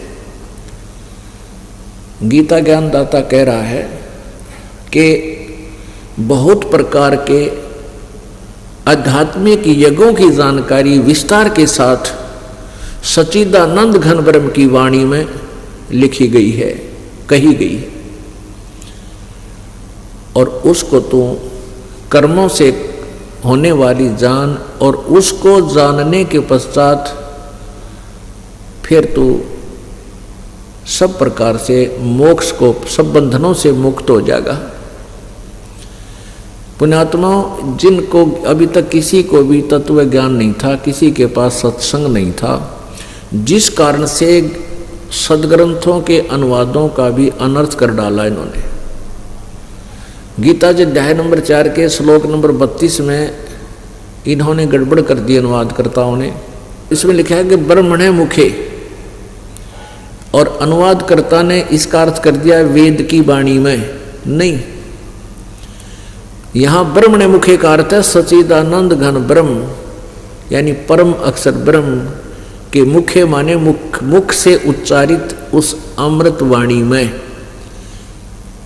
S1: गीता ज्ञानदाता कह रहा है कि बहुत प्रकार के आध्यात्मिक यज्ञों की जानकारी विस्तार के साथ सच्चिदानंद घन ब्रह्म की वाणी में लिखी गई है, कही गई है, और उसको तू कर्मों से होने वाली जान, और उसको जानने के पश्चात फिर तू सब प्रकार से मोक्ष को, सब बंधनों से मुक्त हो जाएगा। पुण्यात्मा, जिनको अभी तक किसी को भी तत्व ज्ञान नहीं था, किसी के पास सत्संग नहीं था, जिस कारण से सदग्रंथों के अनुवादों का भी अनर्थ कर डाला इन्होंने। गीता जी अध्याय नंबर 4 के श्लोक नंबर 32 में इन्होंने गड़बड़ कर दी अनुवादकर्ताओं ने। इसमें लिखा है कि ब्रह्मणे मुखे, और अनुवादकर्ता ने इसका अर्थ कर दिया वेद की वाणी में। नहीं, यहां ब्रह्मणे मुखे का अर्थ है सच्चिदानंद घन ब्रह्म, यानी परम अक्षर ब्रह्म के मुखे माने मुख से उच्चारित उस अमृत वाणी में,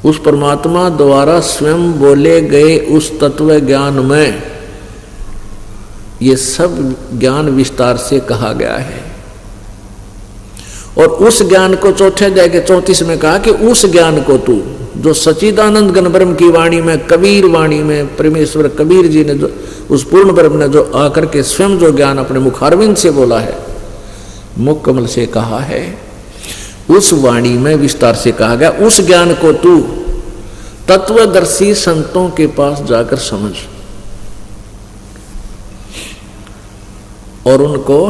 S1: उस परमात्मा द्वारा स्वयं बोले गए उस तत्व ज्ञान में ये सब ज्ञान विस्तार से कहा गया है। और उस ज्ञान को चौथे अध्याय के 34 में कहा कि उस ज्ञान को तू, जो सच्चिदानंद घन ब्रह्म की वाणी में, कबीर वाणी में, परमेश्वर कबीर जी ने जो उस पूर्ण ब्रह्म ने जो आकर के स्वयं जो ज्ञान अपने मुखारविंद से बोला है, मुख कमल से कहा है, उस वाणी में विस्तार से कहा गया। उस ज्ञान को तू तत्वदर्शी संतों के पास जाकर समझ, और उनको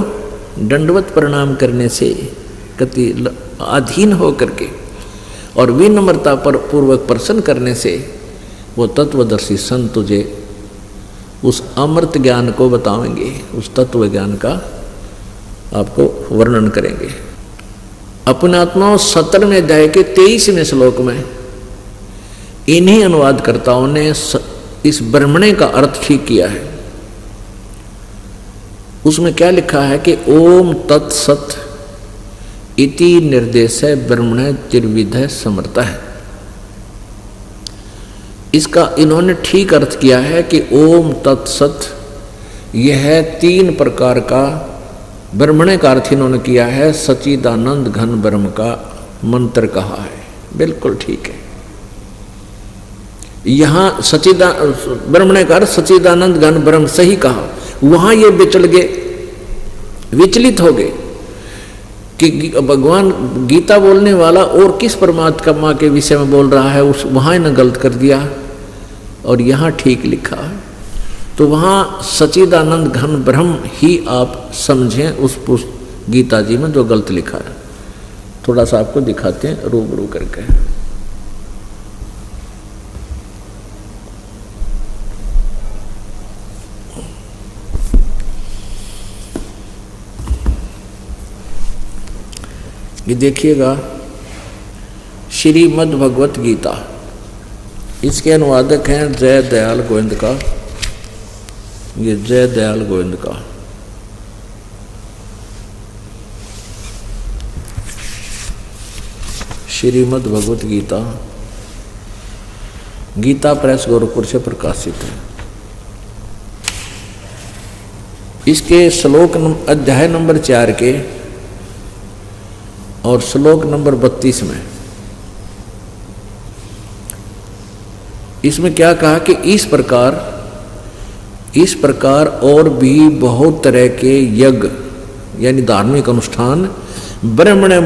S1: दंडवत प्रणाम करने से कति अधीन हो करके और विनम्रता पर पूर्वक प्रसन्न करने से वो तत्वदर्शी संत तुझे उस अमृत ज्ञान को बताएंगे, उस तत्व ज्ञान का आपको वर्णन करेंगे। अपने आत्मा 17वें अध्याय के 23वें श्लोक में इन्हीं अनुवादकर्ताओं ने इस ब्रह्मणे का अर्थ ठीक किया है। उसमें क्या लिखा है कि ओम तत्सत इति निर्देश ब्रह्मणे त्रिविध समर्थ है। इसका इन्होंने ठीक अर्थ किया है कि ओम तत्सत, यह 3 प्रकार का ब्रह्मणे का अर्थ इन्होंने किया है, सच्चिदानंद घन ब्रह्म का मंत्र कहा है। बिल्कुल ठीक है। यहां ब्रह्मणे का अर्थ सच्चिदानंद घन ब्रह्म सही कहा, वहां ये विचल गए, विचलित हो गए कि भगवान गीता बोलने वाला और किस परमात्मा के विषय में बोल रहा है, उस वहां इन्हें गलत कर दिया और यहां ठीक लिखा है। तो वहां सच्चिदानंद घन ब्रह्म ही आप समझें उस गीता जी में जो गलत लिखा है। थोड़ा सा आपको दिखाते हैं रूबरू करके। ये देखिएगा, श्रीमद् भगवत गीता, इसके अनुवादक हैं जय दयाल गोविंद का, ये जय दयाल गोविंद का। श्रीमद् भगवत गीता, गीता प्रेस गोरखपुर से प्रकाशित है। इसके श्लोक अध्याय नंबर 4 के और श्लोक नंबर 32 में इसमें क्या कहा कि इस प्रकार और भी बहुत तरह के यज्ञ यानी धार्मिक अनुष्ठान ब्रह्मणे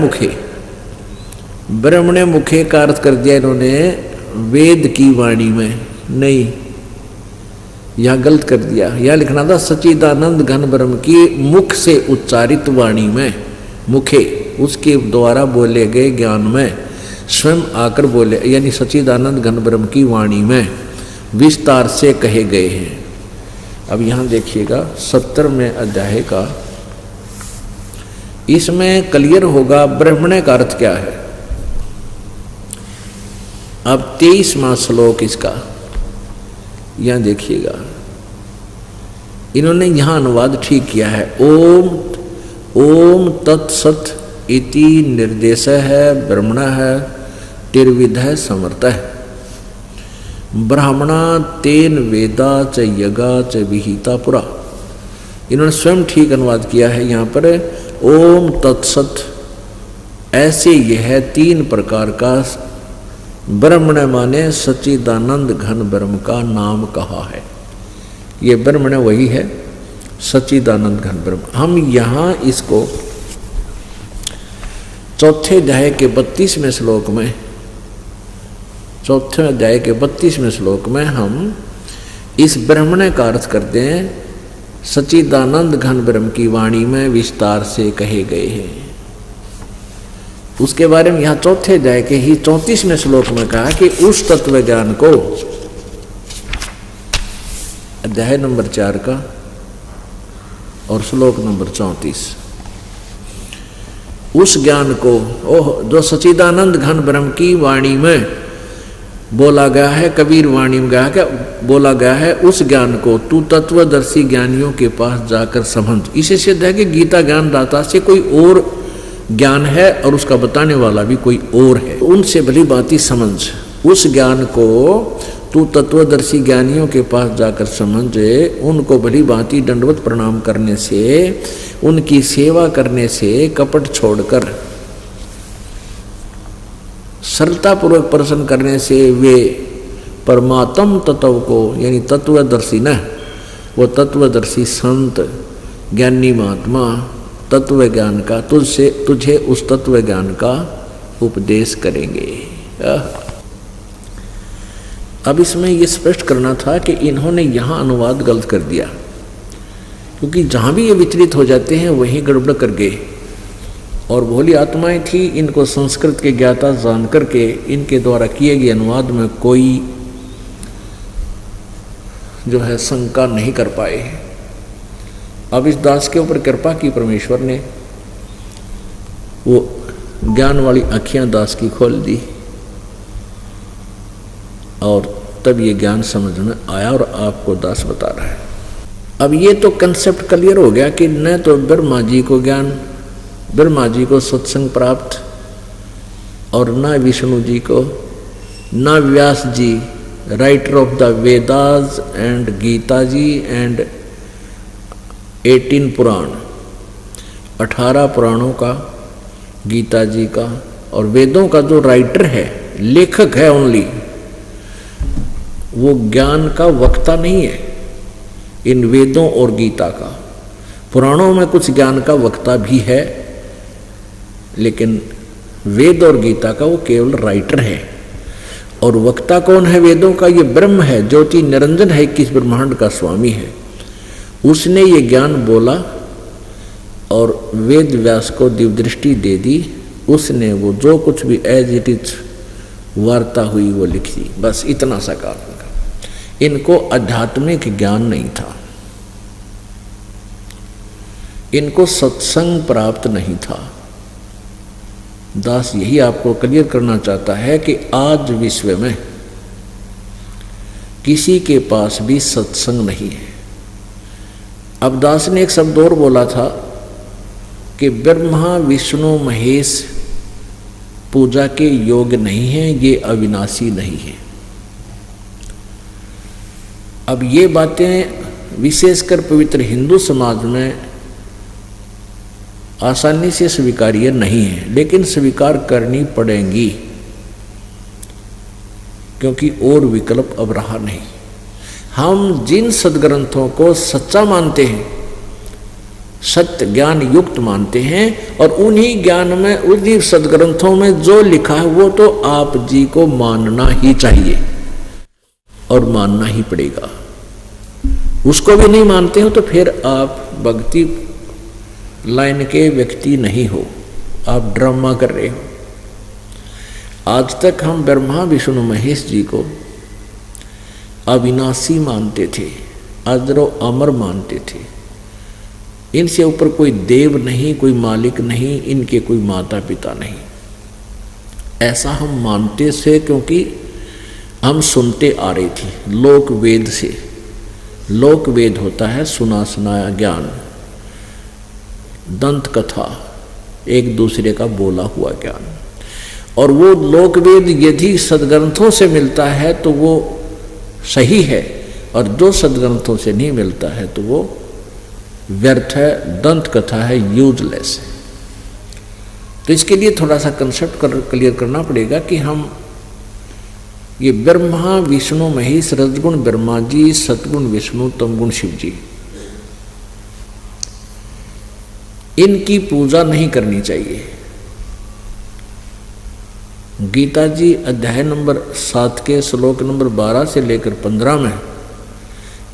S1: मुखे का अर्थ कर दिया इन्होंने वेद की वाणी में, नहीं, यह गलत कर दिया। यह लिखना था सच्चिदानंद घन ब्रह्म की मुख से उच्चारित वाणी में, मुखे उसके द्वारा बोले गए ज्ञान में स्वयं आकर बोले, यानी सच्चिदानंद घन ब्रह्म की वाणी में विस्तार से कहे गए हैं। अब यहाँ देखिएगा 70वें अध्याय का, इसमें क्लियर होगा ब्रह्मणे का अर्थ क्या है। अब 23वां श्लोक इसका, यहाँ देखिएगा इन्होंने यहाँ अनुवाद ठीक किया है। ओम तत्सत इति निर्देश है ब्रह्मण है तिर्विध है समर्थ है ब्राह्मणा तेन वेदा च यगा च विहिता पुरा। इन्होंने स्वयं ठीक अनुवाद किया है यहाँ पर। ओम तत्सत, ऐसे यह 3 प्रकार का ब्रह्मण माने सच्चिदानंद घन ब्रह्म का नाम कहा है। ये ब्रह्मण वही है सच्चिदानंद घन ब्रह्म। हम यहाँ इसको चौथे अध्याय के 32वें श्लोक में, चौथे अध्याय के 32वें श्लोक में हम इस ब्रह्मण का अर्थ करते हैं सच्चिदानंद घन ब्रह्म की वाणी में विस्तार से कहे गए हैं। उसके बारे में यहाँ चौथे अध्याय के ही 34वें श्लोक में कहा कि उस तत्व ज्ञान को, अध्याय नंबर 4 का और श्लोक नंबर 34, उस ज्ञान को जो सच्चिदानंद घन ब्रह्म की वाणी में बोला गया है, कबीर वाणी में गया क्या बोला गया है, उस ज्ञान को तू तत्वदर्शी ज्ञानियों के पास जाकर समझ। इसे सिद्ध है कि गीता ज्ञान दाता से कोई और ज्ञान है और उसका बताने वाला भी कोई और है, उनसे भली बाती समझ। उस ज्ञान को तू तत्वदर्शी ज्ञानियों के पास जाकर समझे, उनको भली भांति दंडवत प्रणाम करने से, उनकी सेवा करने से, कपट छोड़कर सरलतापूर्वक प्रसन्न करने से वे परमात्म तत्व को, यानी तत्वदर्शी न, वो तत्वदर्शी संत ज्ञानी महात्मा तत्व ज्ञान का तुझे उस तत्व ज्ञान का उपदेश करेंगे। अब इसमें ये स्पष्ट करना था कि इन्होंने यहाँ अनुवाद गलत कर दिया, क्योंकि जहाँ भी ये विचलित हो जाते हैं वहीं गड़बड़ कर गए। और भोली आत्माएं थी, इनको संस्कृत के ज्ञाता जान करके इनके द्वारा किए गए अनुवाद में कोई जो है शंका नहीं कर पाए। अब इस दास के ऊपर कृपा की परमेश्वर ने, वो ज्ञान वाली आँखियाँ दास की खोल दी और तब ये ज्ञान समझ में आया और आपको दास बता रहा है। अब ये तो कंसेप्ट क्लियर हो गया कि न तो ब्रह्मा जी को ज्ञान, ब्रह्मा जी को सत्संग प्राप्त, और न विष्णु जी को, न Vyas ji writer of the Vedas and Gita ji and 18 Purana, 18 पुराणों का, गीता जी का और वेदों का जो राइटर है, लेखक है ओनली, वो ज्ञान का वक्ता नहीं है इन वेदों और गीता का। पुराणों में कुछ ज्ञान का वक्ता भी है, लेकिन वेद और गीता का वो केवल राइटर है। और वक्ता कौन है वेदों का? ये ब्रह्म है, ज्योति निरंजन है, 21 ब्रह्मांड का स्वामी है। उसने ये ज्ञान बोला और वेद व्यास को दिव्य दृष्टि दे दी। उसने वो जो कुछ भी एज इट इज वार्ता हुई वो लिख दी, बस इतना सा काम। इनको आध्यात्मिक ज्ञान नहीं था, इनको सत्संग प्राप्त नहीं था। दास यही आपको क्लियर करना चाहता है कि आज विश्व में किसी के पास भी सत्संग नहीं है। अब दास ने एक शब्द और बोला था कि ब्रह्मा विष्णु महेश पूजा के योग्य नहीं है, ये अविनाशी नहीं है। अब ये बातें विशेषकर पवित्र हिंदू समाज में आसानी से स्वीकार्य नहीं है, लेकिन स्वीकार करनी पड़ेंगी, क्योंकि और विकल्प अब रहा नहीं। हम जिन सद्ग्रंथों को सच्चा मानते हैं, सत्य ज्ञान युक्त मानते हैं, और उन्हीं ज्ञान में, उन्हीं सद्ग्रंथों में जो लिखा है वो तो आप जी को मानना ही चाहिए और मानना ही पड़ेगा। उसको भी नहीं मानते हो तो फिर आप भक्ति लाइन के व्यक्ति नहीं हो, आप ड्रामा कर रहे हो। आज तक हम ब्रह्मा विष्णु महेश जी को अविनाशी मानते थे, अजरो अमर मानते थे। इनसे ऊपर कोई देव नहीं, कोई मालिक नहीं, इनके कोई माता पिता नहीं। ऐसा हम मानते से, क्योंकि हम सुनते आ रही थी लोक वेद से। लोक वेद होता है सुना सुनाया ज्ञान, दंत कथा, एक दूसरे का बोला हुआ ज्ञान। और वो लोक वेद यदि सद्ग्रंथों से मिलता है तो वो सही है, और जो सद्ग्रंथों से नहीं मिलता है तो वो व्यर्थ है, दंत कथा है, यूजलेस है। तो इसके लिए थोड़ा सा कंसेप्ट क्लियर करना पड़ेगा कि हम ये ब्रह्मा विष्णु महेश, रजगुण ब्रह्मा जी, सतगुण विष्णु, तमगुण शिव जी, इनकी पूजा नहीं करनी चाहिए। गीता जी अध्याय नंबर 7 के श्लोक नंबर 12 से लेकर 15 में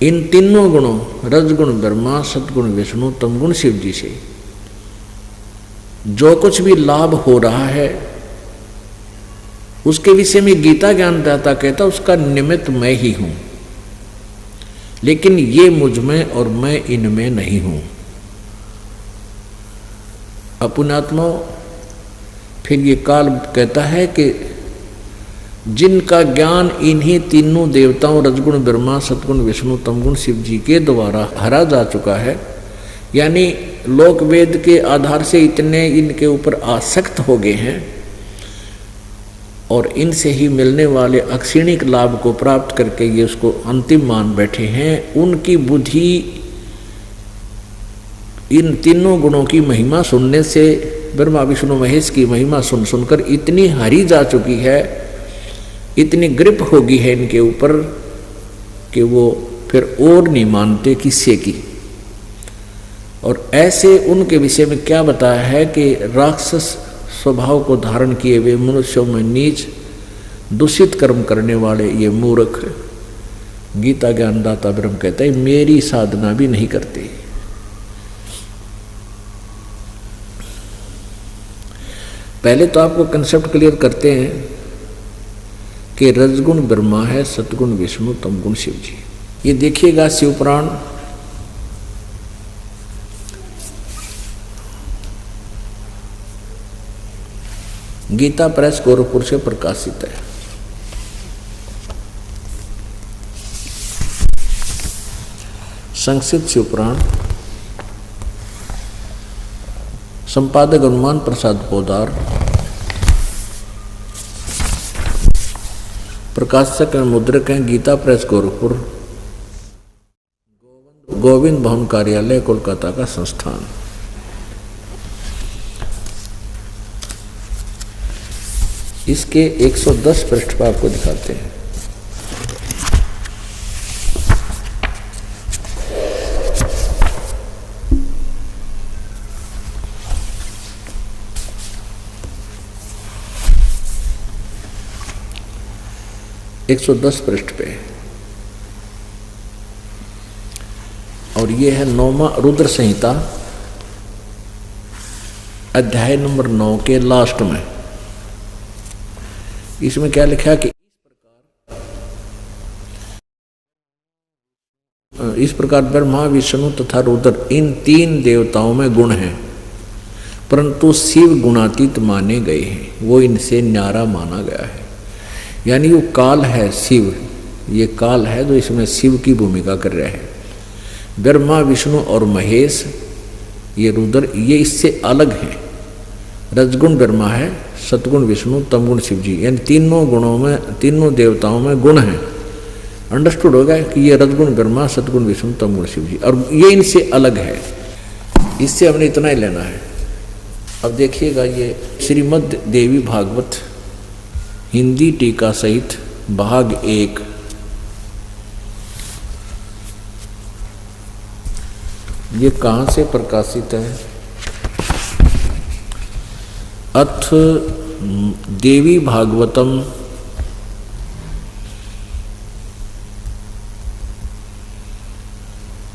S1: इन तीनों गुणों, रजगुण ब्रह्मा, सतगुण विष्णु, तमगुण शिव जी से जो कुछ भी लाभ हो रहा है उसके विषय में गीता ज्ञानदाता कहता उसका निमित्त मैं ही हूं, लेकिन ये मुझ में और मैं इनमें नहीं हूं। अपुणात्मा फिर ये काल कहता है कि जिनका ज्ञान इन्हीं तीनों देवताओं रजगुण ब्रह्मा, सतगुण विष्णु, तमगुण शिव जी के द्वारा हरा जा चुका है, यानी लोक वेद के आधार से इतने इनके ऊपर आसक्त हो गए हैं और इनसे ही मिलने वाले अक्षणिक लाभ को प्राप्त करके ये उसको अंतिम मान बैठे हैं। उनकी बुद्धि इन तीनों गुणों की महिमा सुनने से, ब्रह्मा विष्णु महेश की महिमा सुन सुनकर इतनी हरी जा चुकी है, इतनी ग्रिप होगी है इनके ऊपर कि वो फिर और नहीं मानते किसी की। और ऐसे उनके विषय में क्या बताया है कि राक्षस स्वभाव को धारण किए हुए मनुष्यों में नीच दूषित कर्म करने वाले ये मूर्ख, गीता ज्ञानदाता ब्रह्म कहता है मेरी साधना भी नहीं करते। पहले तो आपको कंसेप्ट क्लियर करते हैं कि रजगुण ब्रह्मा है, सतगुण विष्णु, तमगुण शिव जी। ये देखिएगा शिवपुराण गीता प्रेस गोरखपुर से प्रकाशित है। संक्षिप्त शिवपुराण, संपादक हनुमान प्रसाद पोदार, प्रकाशक एवं मुद्रक हैं गीता प्रेस गोरखपुर, गोविंद भवन कार्यालय कोलकाता का संस्थान। इसके 110 पृष्ठ पर आपको दिखाते हैं। एक 110 पृष्ठ पे, और ये है 9वां रुद्र संहिता अध्याय नंबर 9 के लास्ट में। इसमें क्या लिखा है कि इस प्रकार ब्रह्मा विष्णु तथा रुद्र इन 3 देवताओं में गुण हैं, परंतु शिव गुणातीत माने गए हैं, वो इनसे न्यारा माना गया है। यानी वो काल है शिव, ये काल है जो इसमें शिव की भूमिका कर रहे हैं। ब्रह्मा विष्णु और महेश ये रुद्र, ये इससे अलग हैं। रजगुण ब्रह्मा है, सतगुण विष्णु, तमगुण शिव जी, यानी तीनों गुणों में, तीनों देवताओं में गुण हैं, अंडरस्टूड होगा कि ये रजगुण ब्रह्मा, सतगुण विष्णु, तमगुण शिव जी, और ये इनसे अलग है। इससे हमने इतना ही लेना है। अब देखिएगा ये श्रीमद् देवी भागवत हिंदी टीका सहित भाग 1, ये कहाँ से प्रकाशित है? अथ देवी भागवतम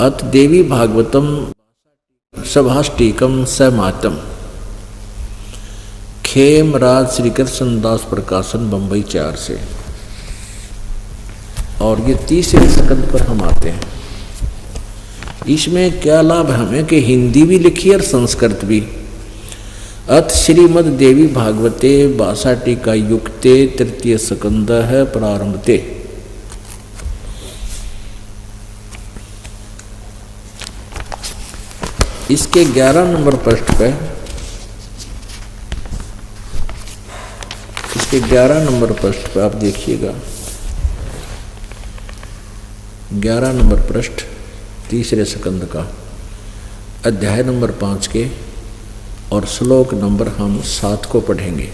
S1: अथ देवी भागवतम सभाष्टीकम समातम, खेमराज श्री कृष्ण दास प्रकाशन, बंबई 4 से। और ये 30वें स्कंद पर हम आते हैं। इसमें क्या लाभ हमें कि हिंदी भी लिखी और संस्कृत भी। अथ श्रीमद् देवी भागवते बासाटिका युक्ते 3 स्कंद है प्रारंभते। इसके 11 नंबर पृष्ठ पे, इसके 11 नंबर पृष्ठ पे आप देखिएगा, 11 नंबर पृष्ठ 3 स्कंद का अध्याय नंबर 5 के और श्लोक नंबर हम 7 को पढ़ेंगे।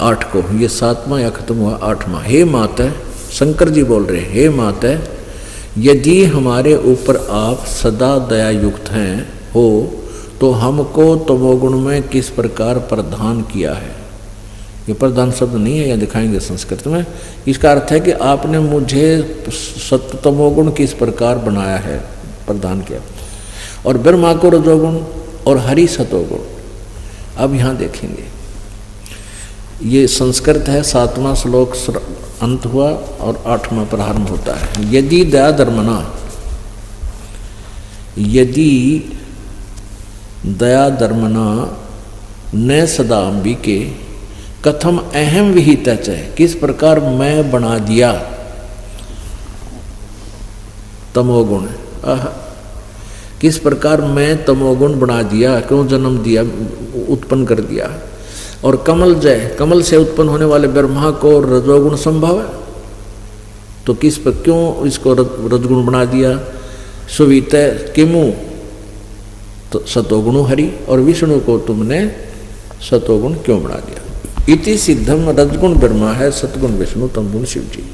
S1: 8 को, ये 7वां या खत्म हुआ 8वां। हे माता, शंकर जी बोल रहे हैं, हे माता, यदि हमारे ऊपर आप सदा दया युक्त हैं हो तो हमको तमोगुण में किस प्रकार प्रदान किया है। ये प्रधान शब्द नहीं है, यह दिखाएंगे संस्कृत में। इसका अर्थ है कि आपने मुझे सत्य तमोगुण किस प्रकार बनाया है, प्रदान किया। और ब्रह्मा को रजोगुण और हरि सतोगुण। अब यहाँ देखेंगे, ये संस्कृत है, 7वां श्लोक अंत हुआ और 8वां प्रारंभ होता है। यदि दया धर्मना, यदि दया धर्मना न सदा अंबिके कथम अहम विहित है, किस प्रकार मैं बना दिया तमोगुण, किस प्रकार मैं तमोगुण बना दिया, क्यों जन्म दिया, उत्पन्न कर दिया। और कमल जय, कमल से उत्पन्न होने वाले ब्रह्मा को रजोगुण संभव है, तो किस पर क्यों इसको रजगुण बना दिया। सुवित किमु तो सतोगुण हरि, और विष्णु को तुमने सतोगुण क्यों बना दिया। इति सिद्धम रजगुण ब्रह्मा है, सतगुण विष्णु, तमगुण शिव जी।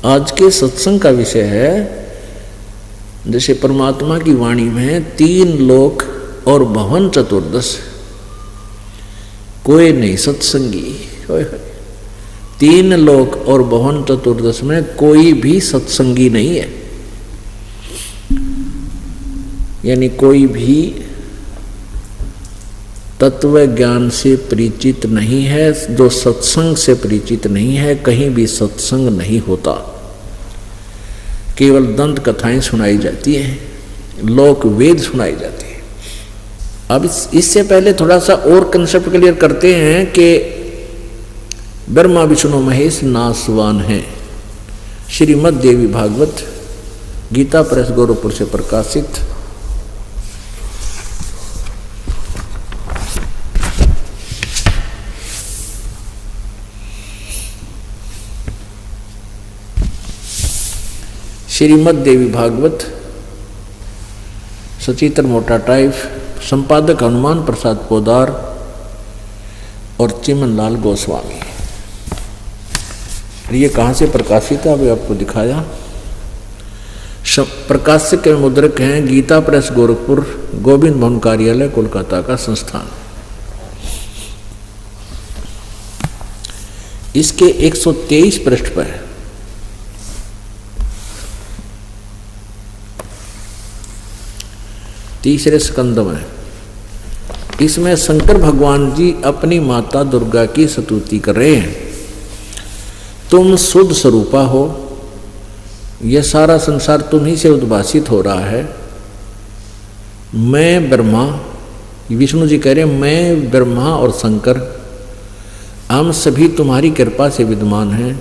S1: आज के सत्संग का विषय है, जैसे परमात्मा की वाणी में 3 लोक और भवन चतुर्दश, कोई नहीं सत्संगी। 3 लोक और भवन चतुर्दश में कोई भी सत्संगी नहीं है, यानी कोई भी तत्व ज्ञान से परिचित नहीं है। जो सत्संग से परिचित नहीं है, कहीं भी सत्संग नहीं होता, केवल दंत कथाएं सुनाई जाती हैं, लोक वेद सुनाई जाती है। अब इससे पहले थोड़ा सा और कंसेप्ट क्लियर करते हैं कि ब्रह्मा विष्णु महेश नासवान हैं। श्रीमद् देवी भागवत गीता प्रेस गोरखपुर से प्रकाशित। श्रीमद् देवी भागवत, सचित्र मोटा टाइप, संपादक हनुमान प्रसाद पोदार और चिमनलाल गोस्वामी। ये कहाँ से प्रकाशित है, अभी आपको दिखाया। प्रकाशक के मुद्रक हैं गीता प्रेस गोरखपुर, गोविंद भवन कार्यालय, कोलकाता का संस्थान। इसके 123 पृष्ठ पर है। तीसरे स्कंद में इसमें शंकर भगवान जी अपनी माता दुर्गा की स्तुति कर रहे हैं। तुम शुद्ध स्वरूपा हो, यह सारा संसार तुम ही से उद्भासित हो रहा है। मैं ब्रह्मा, विष्णु जी कह रहे हैं, मैं ब्रह्मा और शंकर हम सभी तुम्हारी कृपा से विद्यमान हैं।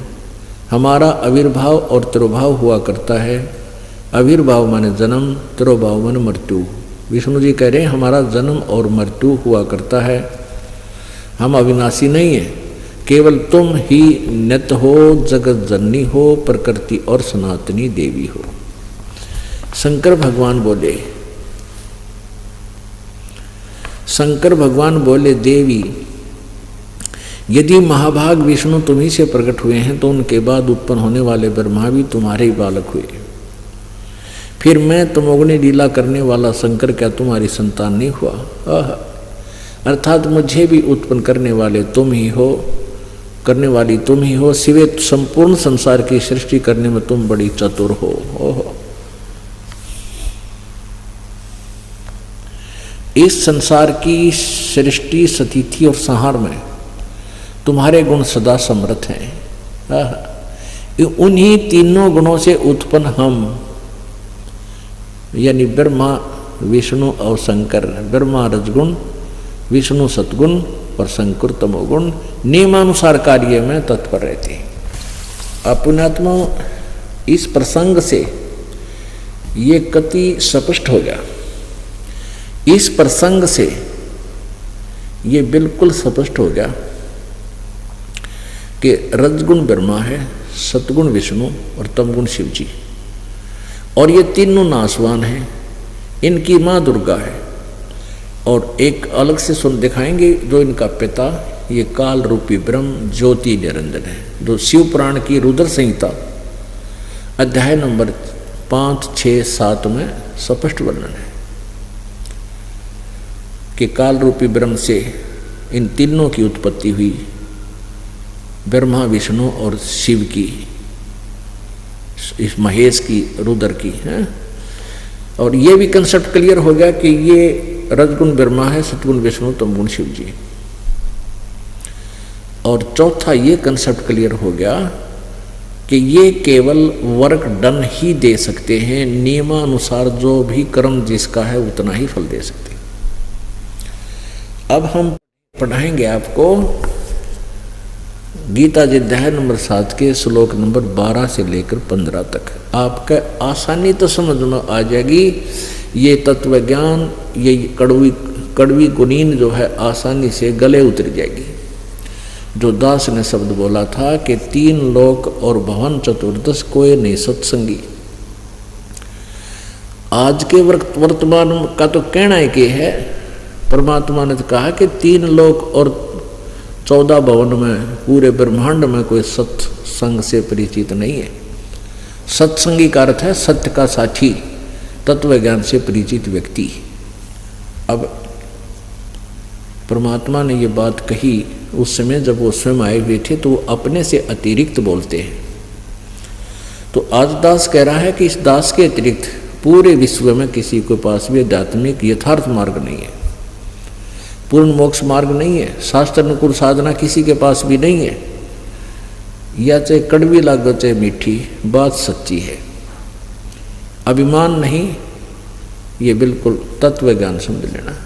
S1: हमारा आविर्भाव और तिरोभाव हुआ करता है। आविर्भाव माने जन्म, तिरोभाव माने मृत्यु। विष्णु जी कह रहे हैं हमारा जन्म और मृत्यु हुआ करता है, हम अविनाशी नहीं है। केवल तुम ही नित्य हो, जगत जननी हो, प्रकृति और सनातनी देवी हो। शंकर भगवान बोले देवी, यदि महाभाग विष्णु तुम्ही से प्रकट हुए हैं तो उनके बाद उत्पन्न होने वाले ब्रह्मा भी तुम्हारे ही बालक हुए। फिर मैं तमोगुणी लीला करने वाला शंकर क्या तुम्हारी संतान नहीं हुआ? अर्थात मुझे भी उत्पन्न करने वाले तुम ही हो, करने वाली तुम ही हो। सिवे संपूर्ण संसार की सृष्टि करने में तुम बड़ी चतुर हो। ओहो, इस संसार की सृष्टि, स्थिति और संहार में तुम्हारे गुण सदा समर्थ हैं। उन्हीं तीनों गुणों से उत्पन्न हम, यानी ब्रह्मा, विष्णु और शंकर। ब्रह्मा रजगुण, विष्णु सतगुण और शंकर तमोगुण नियमानुसार कार्य में तत्पर रहते हैं। पुण्यात्मा, इस प्रसंग से ये कति स्पष्ट हो गया। इस प्रसंग से ये बिल्कुल स्पष्ट हो गया कि रजगुण ब्रह्मा है, सतगुण विष्णु और तमगुण शिव जी, और ये तीनों नासवान हैं। इनकी माँ दुर्गा है, और एक अलग से सुन दिखाएंगे जो इनका पिता, ये काल रूपी ब्रह्म ज्योति निरंजन है, जो शिव पुराण की रुद्र संहिता अध्याय नंबर 5, 6, 7 में स्पष्ट वर्णन है कि काल रूपी ब्रह्म से इन तीनों की उत्पत्ति हुई, ब्रह्मा, विष्णु और शिव की, इस महेश की, रुद्र की है। और ये भी कंसेप्ट क्लियर हो गया कि ये रजगुण ब्रह्मा है, सतगुण विष्णु, तमगुण शिव जी। और चौथा ये कंसेप्ट क्लियर हो गया कि ये केवल वर्क डन ही दे सकते हैं, नियमानुसार जो भी कर्म जिसका है उतना ही फल दे सकते हैं। अब हम पढ़ाएंगे आपको गीता जी अध्याय नंबर 7 के श्लोक नंबर 12 से लेकर 15 तक। आपका आसानी तो समझ में आ जाएगी। ये तत्व ज्ञान, ये कड़वी गुनीन जो है आसानी से गले उतर जाएगी। जो दास ने शब्द बोला था कि 3 लोक और भवन चतुर्दश कोई नहीं सत्संगी। आज के वर्तमान का तो कहना है कि है, परमात्मा ने तो कहा कि 3 लोक और 14 भवन में, पूरे ब्रह्मांड में कोई सत्संग से परिचित नहीं है। सत्संगी का अर्थ है सत्य का साथी, तत्व ज्ञान से परिचित व्यक्ति। अब परमात्मा ने ये बात कही उस समय जब वो स्वयं आए हुए थे, तो वो अपने से अतिरिक्त बोलते हैं। तो आज दास कह रहा है कि इस दास के अतिरिक्त पूरे विश्व में किसी के पास भी आध्यात्मिक यथार्थ मार्ग नहीं है, पूर्ण मोक्ष मार्ग नहीं है, शास्त्र अनुकूल साधना किसी के पास भी नहीं है। या चाहे कड़वी लागो चाहे मीठी, बात सच्ची है। अभिमान नहीं, ये बिल्कुल तत्व ज्ञान समझ लेना।